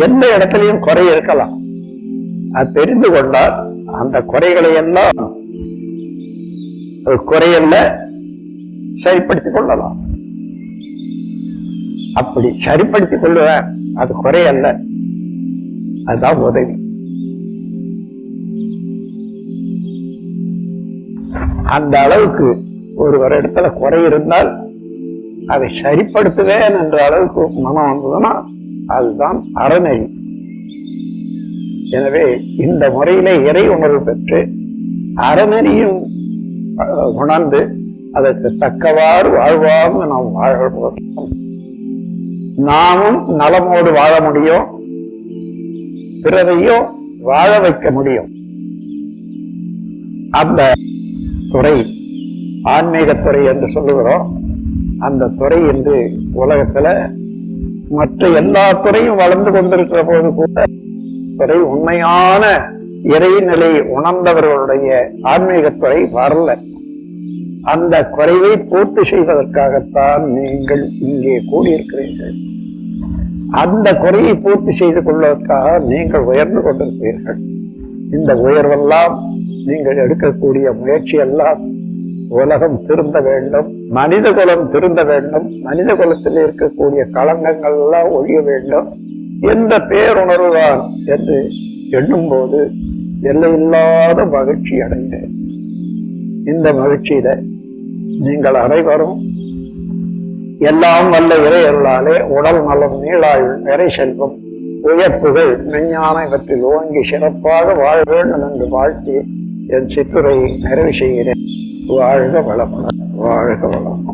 எந்த இடத்திலையும் குறை இருக்கலாம். அது தெரிந்து கொண்டால் அந்த குறைகளை எல்லாம் குறையல்ல சரிப்படுத்திக் கொள்ளலாம். அப்படி சரிப்படுத்திக் கொள்ளுவேன், அது குறையல்ல, அதுதான் உதவி. அந்த அளவுக்கு ஒரு இடத்துல குறை இருந்தால் அதை சரிப்படுத்துவேன் என்ற அளவுக்கு மனம் வந்ததுன்னா அதுதான் அறநெறி. எனவே இந்த முறையிலே இறை உணர்வு பெற்று அறநெறியும் உணர்ந்து அதற்கு தக்கவாறு வாழ்வாங்க நாம் வாழ்வோம். நாமும் நலமோடு வாழ முடியும், பிறரையும் வாழ வைக்க முடியும். அந்த துறை ஆன்மீகத்துறை என்று சொல்லுகிறோம். அந்த துறை என்று உலகத்துல மற்ற எல்லா துறையும் வளர்ந்து கொண்டிருக்கிற போது கூட துறை உண்மையான இறைநிலை உணர்ந்தவர்களுடைய ஆன்மீகத்துறை வரல. அந்த குறைவை பூர்த்தி செய்வதற்காகத்தான் நீங்கள் இங்கே கூடியிருக்கிறீர்கள். அந்த குறையை பூர்த்தி செய்து கொள்வதற்காக நீங்கள் உயர்ந்து கொண்டிருப்பீர்கள். இந்த உயர்வெல்லாம் நீங்கள் எடுக்கக்கூடிய முயற்சி எல்லாம் உலகம் திருந்த வேண்டும், மனித குலம் திருந்த வேண்டும், மனித குலத்தில் இருக்கக்கூடிய களங்கங்கள் எல்லாம் ஒழிய வேண்டும் என்ற பேருணர்வுதான் என்று எண்ணும் போது எல்லையில்லாத மகிழ்ச்சி அடைந்தேன். இந்த மகிழ்ச்சியில நீங்கள் அனைவரும் எல்லாம் வல்ல இறையருளாலே உடல் நலம் நீளாயுள் நிறை செல்வம் உயர்ப்புகள் மெஞ்ஞான இவற்றில் ஓங்கி சிறப்பாக வாழ வேண்டும் என்று வாழ்த்தி என் சிற்றுரையை நிறைவு செய்கிறேன். வாழ்க வளமுடன், வாழ்க வளம்.